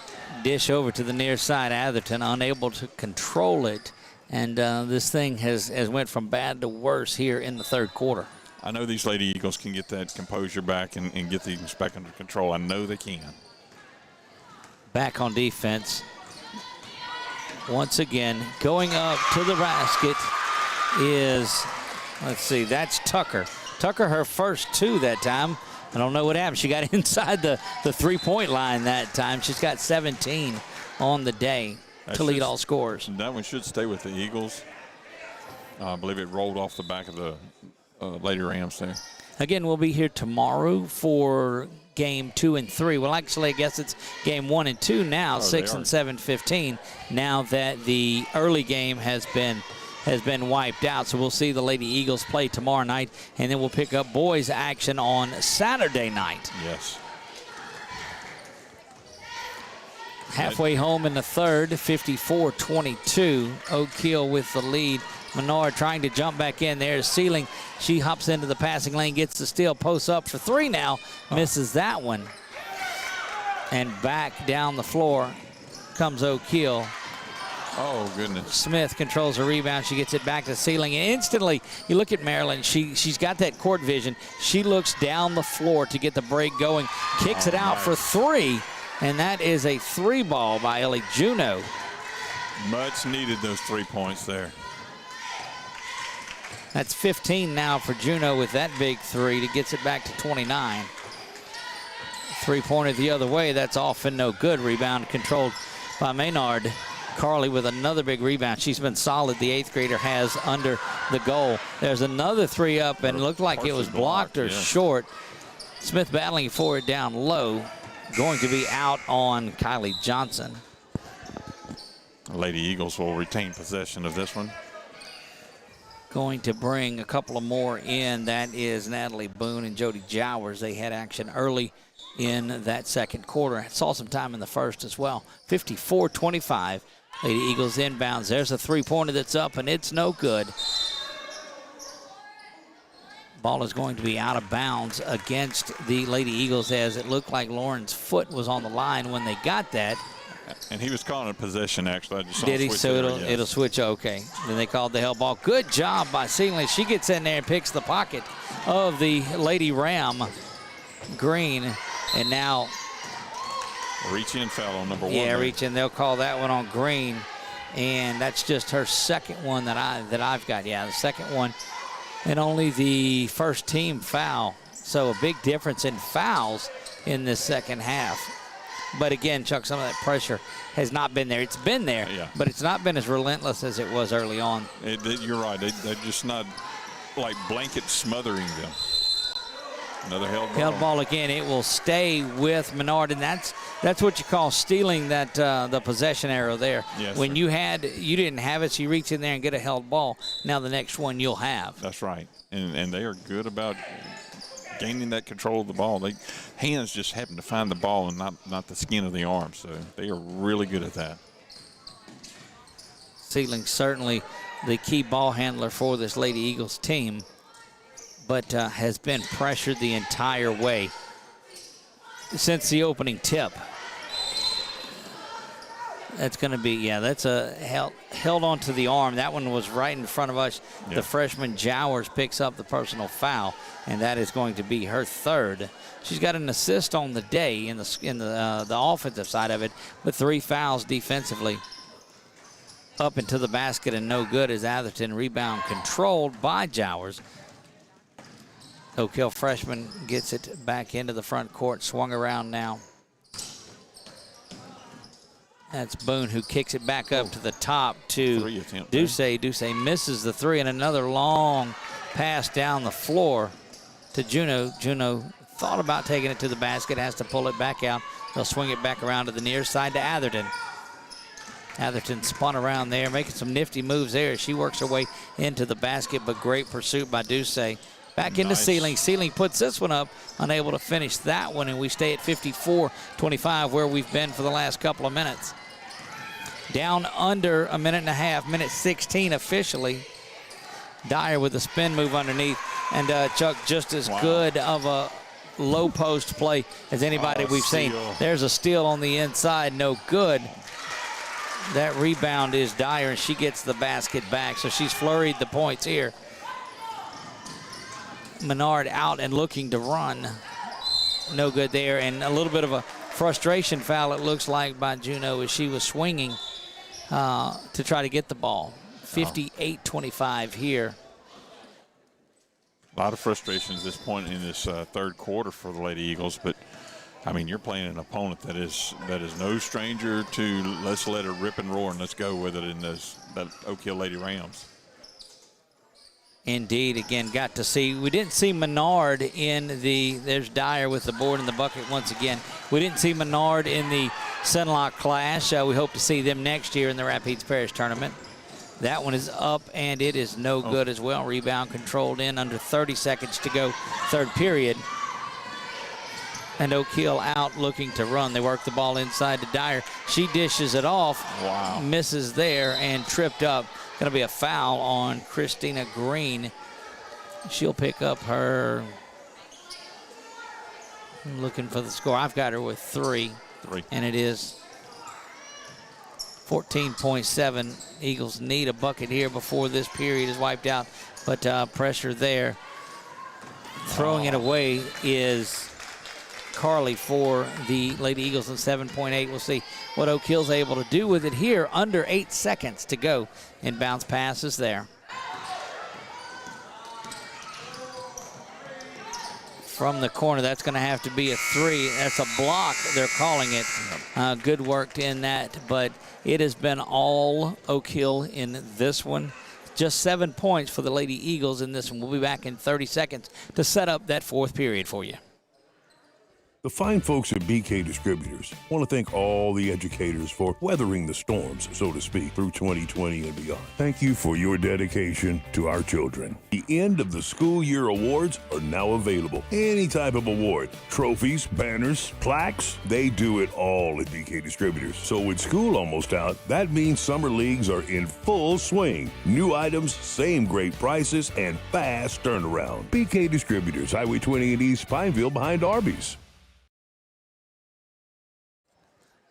Dish over to the near side. Atherton unable to control it, and this thing has went from bad to worse here in the third quarter. I know these Lady Eagles can get that composure back and get things back under control. I know they can. Back on defense. Once again, going up to the basket is, let's see, that's Tucker. Tucker, her first 2 that time. I don't know what happened. She got inside the three-point line that time. She's got 17 on the day to lead all scorers. That one should stay with the Eagles. I believe it rolled off the back of the Lady Rams there. Again, we'll be here tomorrow for game 2 and 3. Well, actually, I guess it's game 1 and 2 now, 6 and 7:15. Now that the early game has been wiped out, so we'll see the Lady Eagles play tomorrow night, and then we'll pick up boys action on Saturday night. Yes. Halfway home in the third, 54-22. Oak Hill with the lead. Menard trying to jump back in. There's Sealing. She hops into the passing lane, gets the steal, posts up for 3 now. Misses that one. And back down the floor comes Oak Hill. Oh, goodness. Smith controls her rebound. She gets it back to Sealing. And instantly, you look at Maryland. She's got that court vision. She looks down the floor to get the break going. Kicks it out for 3. And that is a 3-ball by Ellie Juneau. Much needed those 3 points there. That's 15 now for Juneau with that big 3 to gets it back to 29. 3-pointer the other way. That's off and no good. Rebound controlled by Menard. Carly with another big rebound. She's been solid. The 8th grader has under the goal. There's another 3 up and looked like it was blocked or short. Smith battling for it down low. Going to be out on Kylie Johnson. Lady Eagles will retain possession of this one. Going to bring a couple of more in. That is Natalie Boone and Jody Jowers. They had action early in that second quarter. Saw some time in the first as well. 54-25. Lady Eagles inbounds. There's a 3-pointer that's up, and it's no good. Ball is going to be out of bounds against the Lady Eagles, as it looked like Lauren's foot was on the line when they got that. And he was calling a possession, actually. Did he? So it'll switch. Okay. Then they called the held ball. Good job by Sealing. She gets in there and picks the pocket of the Lady Ram, Green. And now reach in foul on number 1. Yeah, reach in. They'll call that one on Green. And that's just her second one that I've got. Yeah, the second one. And only the first team foul. So a big difference in fouls in this second half. But again, Chuck, some of that pressure has not been there. It's been there, but it's not been as relentless as it was early on. You're right. They're just not like blanket smothering them. Another held ball. Held ball again. It will stay with Menard, and that's what you call stealing that the possession arrow there. Yes, when sir. you didn't have it, so you reach in there and get a held ball. Now the next one you'll have. That's right, and they are good about gaining that control of the ball. Hands just happen to find the ball and not the skin of the arm, so they are really good at that. Sealing certainly the key ball handler for this Lady Eagles team, but has been pressured the entire way since the opening tip. That's going to be, that's a held onto the arm. That one was right in front of us. Yeah. The freshman Jowers picks up the personal foul, and that is going to be her third. She's got an assist on the day in the offensive side of it, but 3 fouls defensively. Up into the basket and no good as Atherton rebound controlled by Jowers. Oak Hill freshman gets it back into the front court, swung around now. That's Boone who kicks it back up to the top to Ducey. Ducey misses the 3, and another long pass down the floor to Juneau. Juneau thought about taking it to the basket, has to pull it back out. They'll swing it back around to the near side to Atherton. Atherton spun around there, making some nifty moves there. She works her way into the basket, but great pursuit by Ducey. Back into Sealing. Sealing puts this one up, unable to finish that one, and we stay at 54-25 where we've been for the last couple of minutes. Down under a minute and a half, minute 16 officially. Dyer with a spin move underneath, and Chuck, just as good of a low post play as anybody we've seen. There's a steal on the inside, no good. That rebound is Dyer, and she gets the basket back, so she's flurried the points here. Menard out and looking to run. No good there, and a little bit of a frustration foul, it looks like, by Juneau as she was swinging to try to get the ball. 58-25 here. A lot of frustration at this point in this third quarter for the Lady Eagles, but I mean, you're playing an opponent that is no stranger to let's let her rip and roar and let's go with it in that Oak Hill Lady Rams. Indeed, again, got to see. We didn't see Menard in there's Dyer with the board in the bucket once again. We didn't see Menard in the Sunlock Clash. We hope to see them next year in the Rapides Parish Tournament. That one is up, and it is no good as well. Rebound controlled in under 30 seconds to go, third period. And Oak Hill out looking to run. They work the ball inside to Dyer. She dishes it off. Wow. Misses there and tripped up. Going to be a foul on Christina Green. She'll pick up her, I'm looking for the score. I've got her with 3. And it is 14.7. Eagles need a bucket here before this period is wiped out. But pressure there. Throwing it away is Carly for the Lady Eagles in 7.8. We'll see what Oak Hill's able to do with it here. Under 8 seconds to go. And bounce passes there. From the corner, that's going to have to be a 3. That's a block, they're calling it. Good work in that, but it has been all Oak Hill in this one. Just 7 points for the Lady Eagles in this one. We'll be back in 30 seconds to set up that fourth period for you. The fine folks at BK Distributors want to thank all the educators for weathering the storms, so to speak, through 2020 and beyond. Thank you for your dedication to our children. The end of the school year awards are now available. Any type of award, trophies, banners, plaques, they do it all at BK Distributors. So with school almost out, that means summer leagues are in full swing. New items, same great prices, and fast turnaround. BK Distributors, Highway 20 in East Pineville behind Arby's.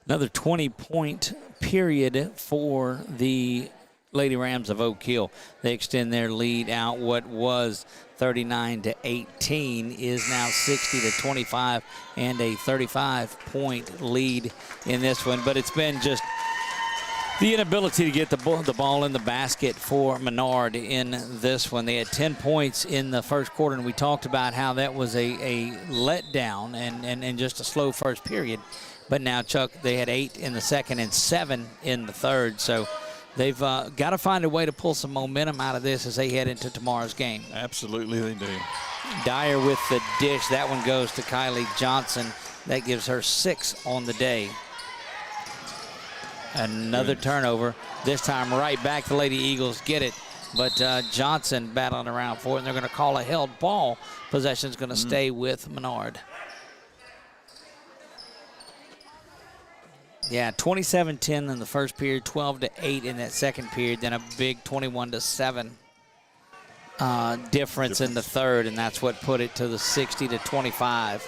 Another 20-point period for the Lady Rams of Oak Hill. They extend their lead out. What was 39-18 is now 60-25 and a 35-point lead in this one. But it's been just the inability to get the ball in the basket for Menard in this one. They had 10 points in the first quarter, and we talked about how that was a letdown and just a slow first period. But now, Chuck, they had 8 in the second and 7 in the third. So they've got to find a way to pull some momentum out of this as they head into tomorrow's game. Absolutely they do. Dyer with the dish. That one goes to Kylie Johnson. That gives her 6 on the day. Another turnover. This time right back. The Lady Eagles get it. But Johnson battling around for it, and they're going to call a held ball. Possession's going to stay with Menard. Yeah, 27-10 in the first period, 12-8 in that second period, then a big 21-7 difference in the third, and that's what put it to the 60-25.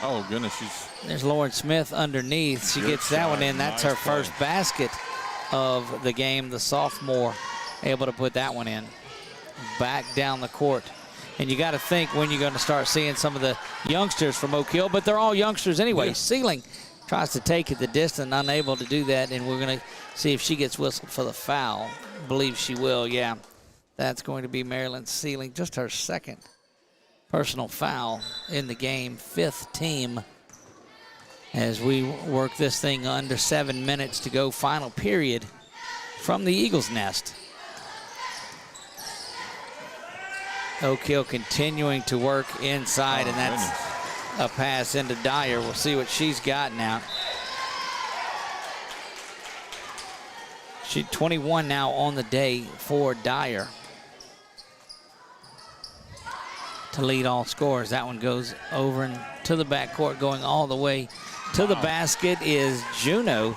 Oh, goodness. There's Lauren Smith underneath. She gets that one in. That's her first basket of the game. The sophomore able to put that one in. Back down the court. And you got to think when you're going to start seeing some of the youngsters from Oak Hill, but they're all youngsters anyway. Yeah. Sealing tries to take it the distance, unable to do that, and we're going to see if she gets whistled for the foul. Believe she will, yeah. That's going to be Marilyn Sealing, just her second personal foul in the game, 5th team. As we work this thing under 7 minutes to go, final period from the Eagles' nest. Oak Hill continuing to work inside, and that's a pass into Dyer. We'll see what she's got now. She's 21 now on the day for Dyer to lead all scorers. That one goes over and to the backcourt, going all the way to the basket is Juneau.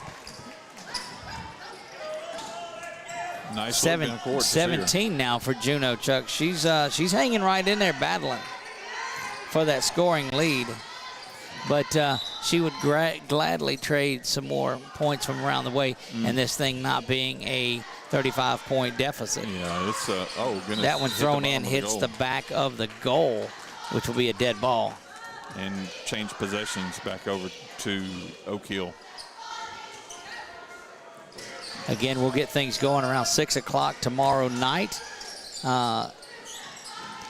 Nice 17 now for Juneau, Chuck. She's hanging right in there battling for that scoring lead. But she would gladly trade some more points from around the way, and this thing not being a 35-point deficit. Yeah, it's oh goodness. That one thrown in hits the back of the goal, which will be a dead ball. And change possessions back over to Oak Hill. Again, we'll get things going around 6 o'clock tomorrow night.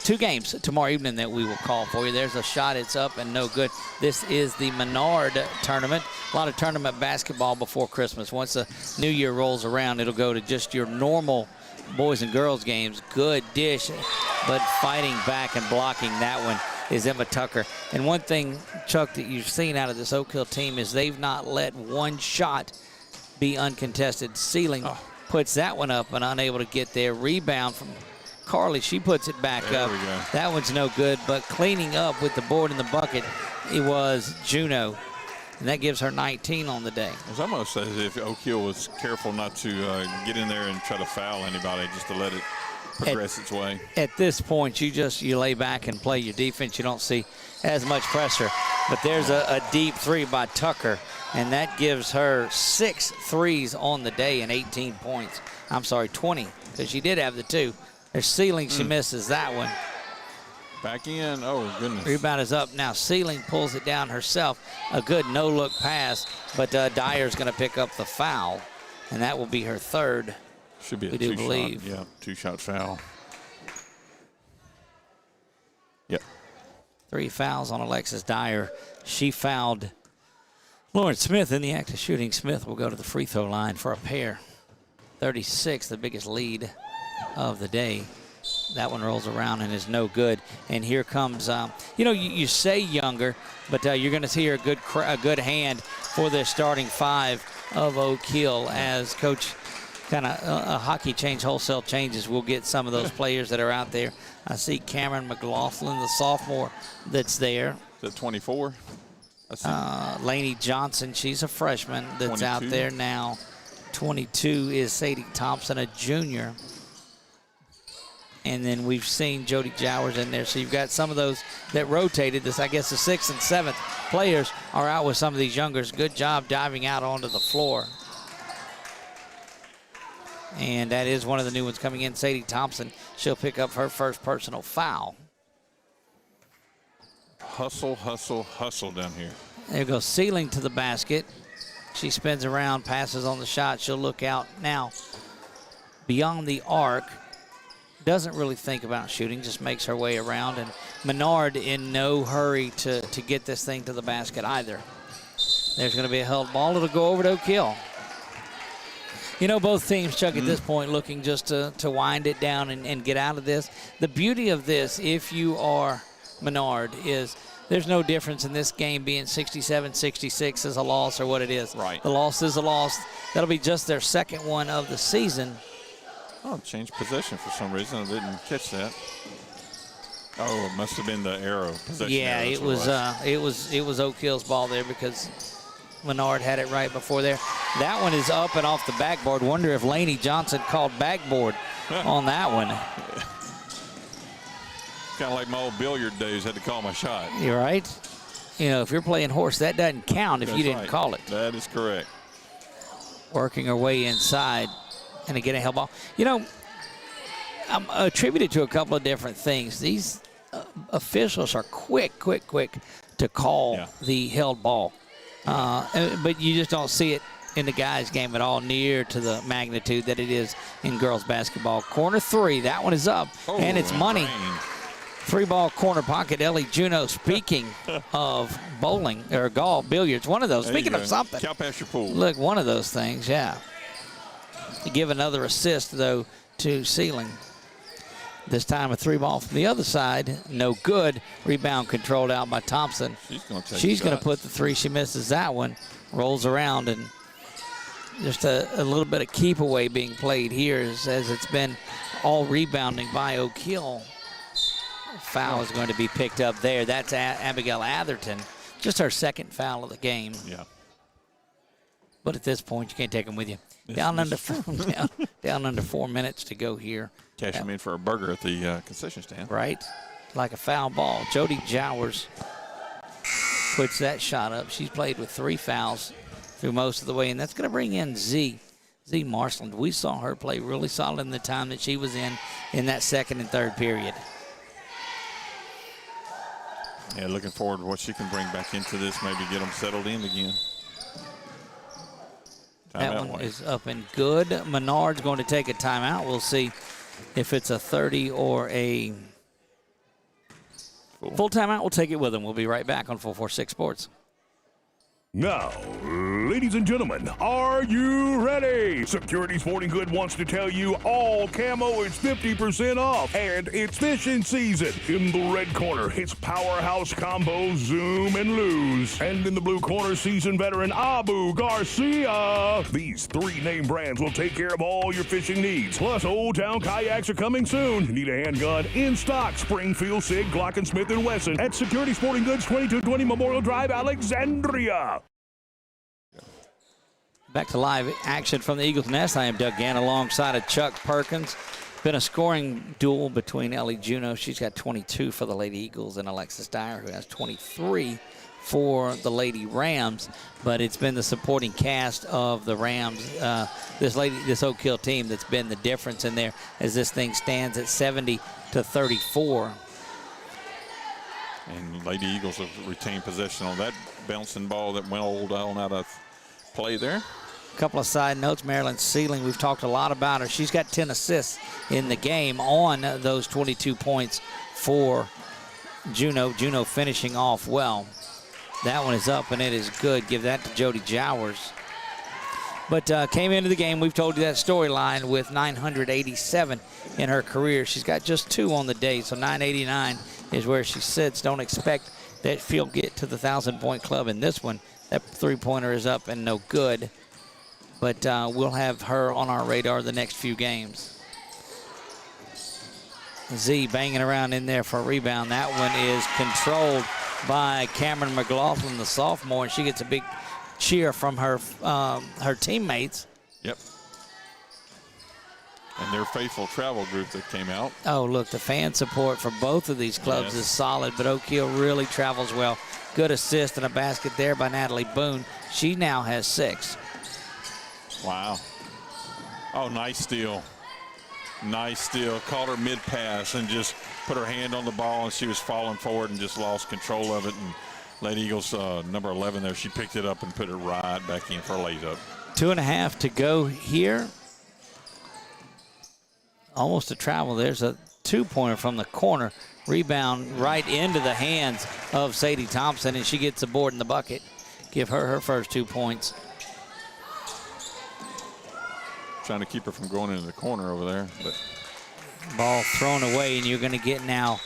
2 games tomorrow evening that we will call for you. There's a shot. It's up and no good. This is the Menard tournament. A lot of tournament basketball before Christmas. Once the new year rolls around, it'll go to just your normal boys and girls games. Good dish, but fighting back and blocking that one is Emma Tucker. And one thing, Chuck, that you've seen out of this Oak Hill team is they've not let one shot be uncontested. Sealing puts that one up and unable to get there. Rebound from Carly. She puts it back up. We go. That one's no good, but cleaning up with the board in the bucket, it was Juneau. And that gives her 19 on the day. It's almost as if Oak Hill was careful not to get in there and try to foul anybody, just to let it progress its way. At this point, you lay back and play your defense. You don't see as much pressure. But there's a deep three by Tucker, and that gives her 6 threes on the day and 18 points. I'm sorry, 20, because she did have the 2. There's Sealing. She misses that one. Back in. Oh, goodness. Rebound is up now. Sealing pulls it down herself. A good no-look pass, but Dyer's going to pick up the foul, and that will be her 3rd. Should be a we do believe. Yeah, 2-shot foul. Yep. 3 fouls on Alexis Dyer. She fouled Lauren Smith in the act of shooting. Smith will go to the free throw line for a pair. 36, the biggest lead of the day. That one rolls around and is no good. And here comes, you say younger, but you're going to see a good hand for the starting 5 of Oak Hill as Coach kind of a hockey change, wholesale changes. We'll get some of those players that are out there. I see Cameron Mclaughlin, the sophomore that's there. Is that 24? Lainey Johnson, she's a freshman that's 22. Out there now. 22 is Sadie Thompson, a junior. And then we've seen Jody Jowers in there. So you've got some of those that rotated. I guess the 6th and 7th players are out with some of these youngers. Good job diving out onto the floor. And that is one of the new ones coming in, Sadie Thompson. She'll pick up her first personal foul. Hustle, hustle, hustle down here. There goes Sealing to the basket. She spins around, passes on the shot. She'll look out now beyond the arc. doesn't really think about shooting, just makes her way around. And Menard in no hurry to get this thing to the basket either. There's going to be a held ball. It'll go over to Oak Hill. You know, both teams, Chuck, at this point looking just to wind it down and get out of this. The beauty of this, if you are Menard, is there's no difference in this game being 67-66 as a loss or what it is. Right. The loss is a loss. That'll be just their second one of the season. Oh, changed possession for some reason. I didn't catch that. Oh, it must have been the arrow possession. Yeah, arrow, it was Oak Hill's ball there because Menard had it right before there. That one is up and off the backboard. Wonder if Laney Johnson called backboard on that one. Kind of like my old billiard days, had to call my shot. You're right. You know, if you're playing horse, that doesn't count if you didn't call it. That is correct. Working her way inside and again a held ball. You know, I'm attributed to a couple of different things. These officials are quick to call the held ball. But you just don't see it in the guys' game at all near to the magnitude that it is in girls basketball. Corner three, that one is up, and it's money. Three-ball corner pocket, Ellie Juneau. Speaking of bowling or golf, billiards, one of those. Speaking of something. Count past your pool. Look, one of those things, yeah. You give another assist, though, to Sealing. This time a three-ball from the other side, no good. Rebound controlled out by Thompson. She's going to put the three. She misses that one, rolls around, and just a little bit of keep away being played here as it's been all rebounding by Oak Hill. Foul is going to be picked up there. That's Abigail Atherton, just her second foul of the game. Yeah. But at this point, you can't take them with you. Down under 4 minutes to go here. Cash them in for a burger at the concession stand. Right, like a foul ball. Jody Jowers puts that shot up. She's played with 3 fouls through most of the way, and that's going to bring in Z Marsland. We saw her play really solid in the time that she was in that second and third period. Yeah, looking forward to what she can bring back into this, maybe get them settled in again. That one is up and good. Menard's going to take a timeout. We'll see if it's a 30 or a full timeout. We'll take it with them. We'll be right back on 446 Sports. Now, ladies and gentlemen, are you ready? Security Sporting Good wants to tell you all camo is 50% off, and it's fishing season. In the red corner, it's Powerhouse Combo, Zoom, and Lose. And in the blue corner, seasoned veteran Abu Garcia. These 3 name brands will take care of all your fishing needs. Plus, Old Town kayaks are coming soon. Need a handgun? In stock, Springfield, Sig, Glock, Smith & Wesson at Security Sporting Goods, 2220 Memorial Drive, Alexandria. Back to live action from the Eagles Nest. I am Doug Gann alongside of Chuck Perkins. Been a scoring duel between Ellie Juneau. She's got 22 for the Lady Eagles, and Alexis Dyer, who has 23 for the Lady Rams. But it's been the supporting cast of the Rams, this Oak Hill team, that's been the difference in there as this thing stands at 70-34. And Lady Eagles have retained possession on that bouncing ball that went on out of play there. A couple of side notes. Marilyn Sealing, we've talked a lot about her. She's got 10 assists in the game on those 22 points for Juneau. Juneau finishing off well. That one is up, and it is good. Give that to Jody Jowers. But came into the game, we've told you that storyline, with 987 in her career. She's got just 2 on the day, so 989 is where she sits. Don't expect that she'll get to the 1,000-point club in this one. That three-pointer is up and no good. But we'll have her on our radar the next few games. Z banging around in there for a rebound. That one is controlled by Cameron Mclaughlin, the sophomore, and she gets a big cheer from her teammates. Yep. And their faithful travel group that came out. Oh, look, the fan support for both of these clubs is solid, but Oak Hill really travels well. Good assist and a basket there by Natalie Boone. She now has 6. Wow. Oh, nice steal. Nice steal. Caught her mid-pass and just put her hand on the ball, and she was falling forward and just lost control of it. And Lady Eagles, number 11 there, she picked it up and put it right back in for a layup. 2.5 to go here. almost a travel. There's a two-pointer from the corner. Rebound right into the hands of Sadie Thompson, and she gets the board in the bucket. Give her her first 2 points. Trying to keep her from going into the corner over there. But ball thrown away, and you're going to get now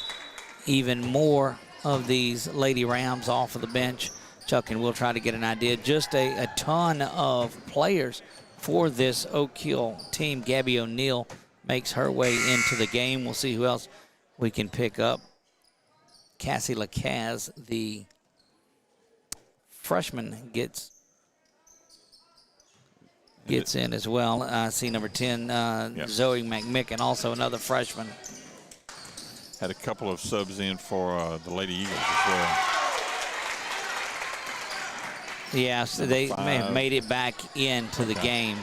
even more of these Lady Rams off of the bench. Chuck, and we'll try to get an idea. Just a ton of players for this Oak Hill team. Gabby O'Neill makes her way into the game. We'll see who else we can pick up. Cassie Lacaz, the freshman, gets in as well. I see number 10, Zoe McMicken, also another freshman. Had a couple of subs in for the Lady Eagles as well. Yes, they may have made it back into the game.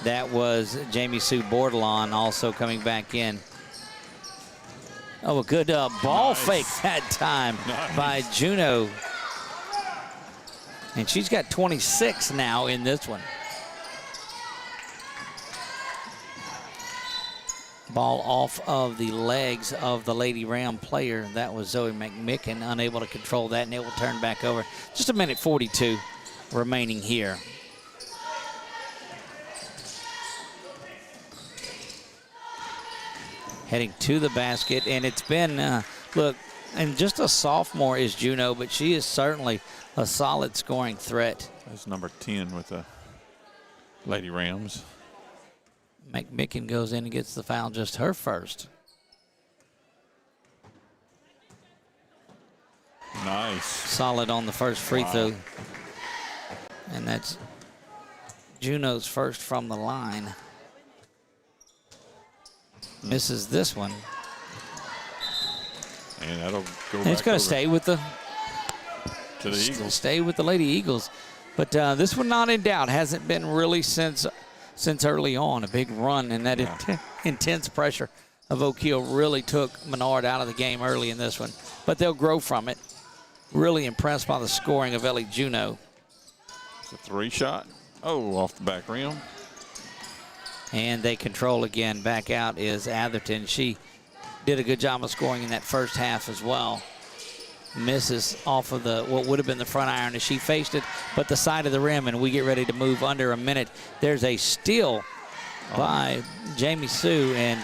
That was Jamie Sue Bordelon also coming back in. Oh, a good ball fake that time by Juno. And she's got 26 now in this one. Ball off of the legs of the Lady Ram player. That was Zoe McMicken, unable to control that, and it will turn back over. Just a minute 42 remaining here. Heading to the basket, and it's been, look, and just a sophomore is Juno, but she is certainly a solid scoring threat. That's number 10 with the Lady Rams. McMicken goes in and gets the foul, just her first. Nice. Solid on the first free throw. And that's Juno's first from the line. Misses this one. And that'll go back. It's going to stay with the Eagles. Stay with the Lady Eagles. But this one not in doubt. Hasn't been really since early on. A big run, and that intense pressure of Oak Hill really took Menard out of the game early in this one. But they'll grow from it. Really impressed by the scoring of Ellie Juno. It's a 3 shot. Oh, off the back rim. And they control again. Back out is Atherton. She did a good job of scoring in that first half as well. Misses off of what would have been the front iron as she faced it, but the side of the rim, and we get ready to move under a minute. There's a steal by Jamie Sue, and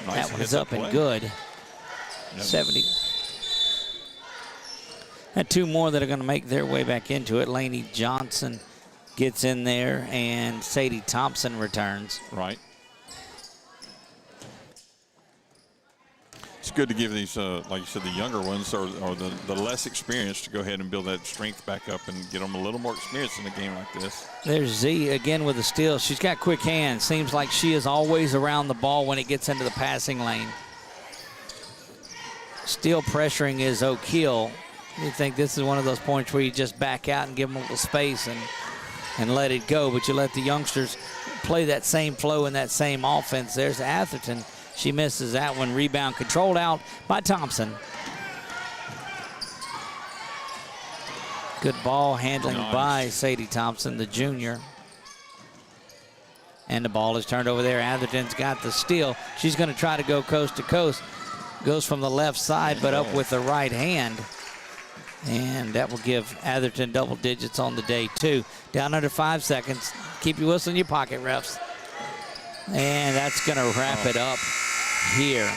that was up and good. Yep. 70. And 2 more that are going to make their way back into it. Lainey Johnson gets in there, and Sadie Thompson returns. Right. It's good to give these, like you said, the younger ones or the less experienced to go ahead and build that strength back up and get them a little more experience in a game like this. There's Z again with the steal. She's got quick hands. Seems like she is always around the ball when it gets into the passing lane. Still pressuring is Oak Hill. You think this is one of those points where you just back out and give them a little space and let it go, but you let the youngsters play that same flow and that same offense. There's Atherton. She misses that one. Rebound controlled out by Thompson. Good ball handling by Sadie Thompson, the junior. And the ball is turned over there. Atherton's got the steal. She's going to try to go coast to coast. Goes from the left side, but up with the right hand. And that will give Atherton double digits on the day, too. Down under 5 seconds. Keep your whistle in your pocket, refs. And that's going to wrap it up here.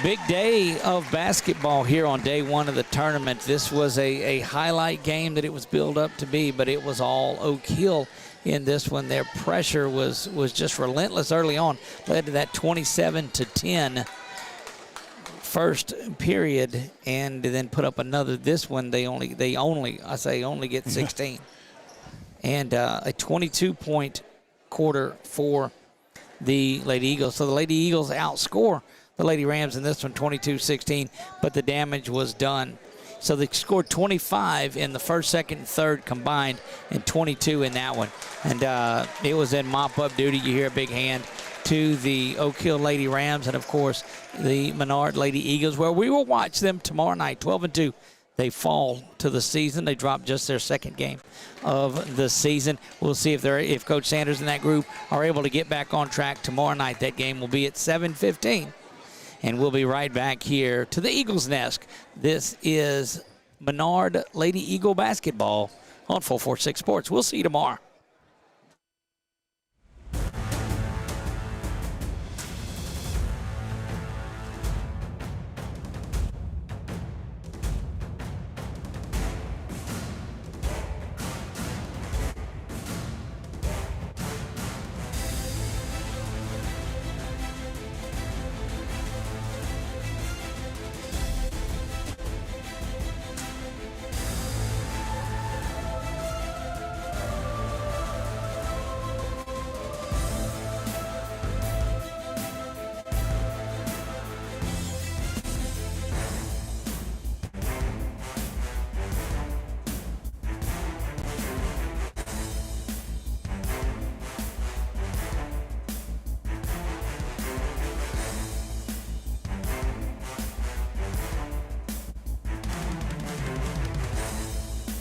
Big day of basketball here on day 1 of the tournament. This was a highlight game that it was billed up to be, but it was all Oak Hill in this one. Their pressure was just relentless early on. Led to that 27-10 first period, and then put up another. This one they only get 16. And a 22-point quarter for the Lady Eagles. So the Lady Eagles outscore the Lady Rams in this one 22-16, but the damage was done. So they scored 25 in the first, second, and third combined, and 22 in that one. And it was in mop-up duty. You hear a big hand to the Oak Hill Lady Rams and, of course, the Menard Lady Eagles, where we will watch them tomorrow night, 12-2, they fall to the season. They drop just their second game of the season. We'll see if Coach Sanders and that group are able to get back on track tomorrow night. That game will be at 7:15. And we'll be right back here to the Eagles Nest. This is Menard Lady Eagle basketball on 446 Sports. We'll see you tomorrow.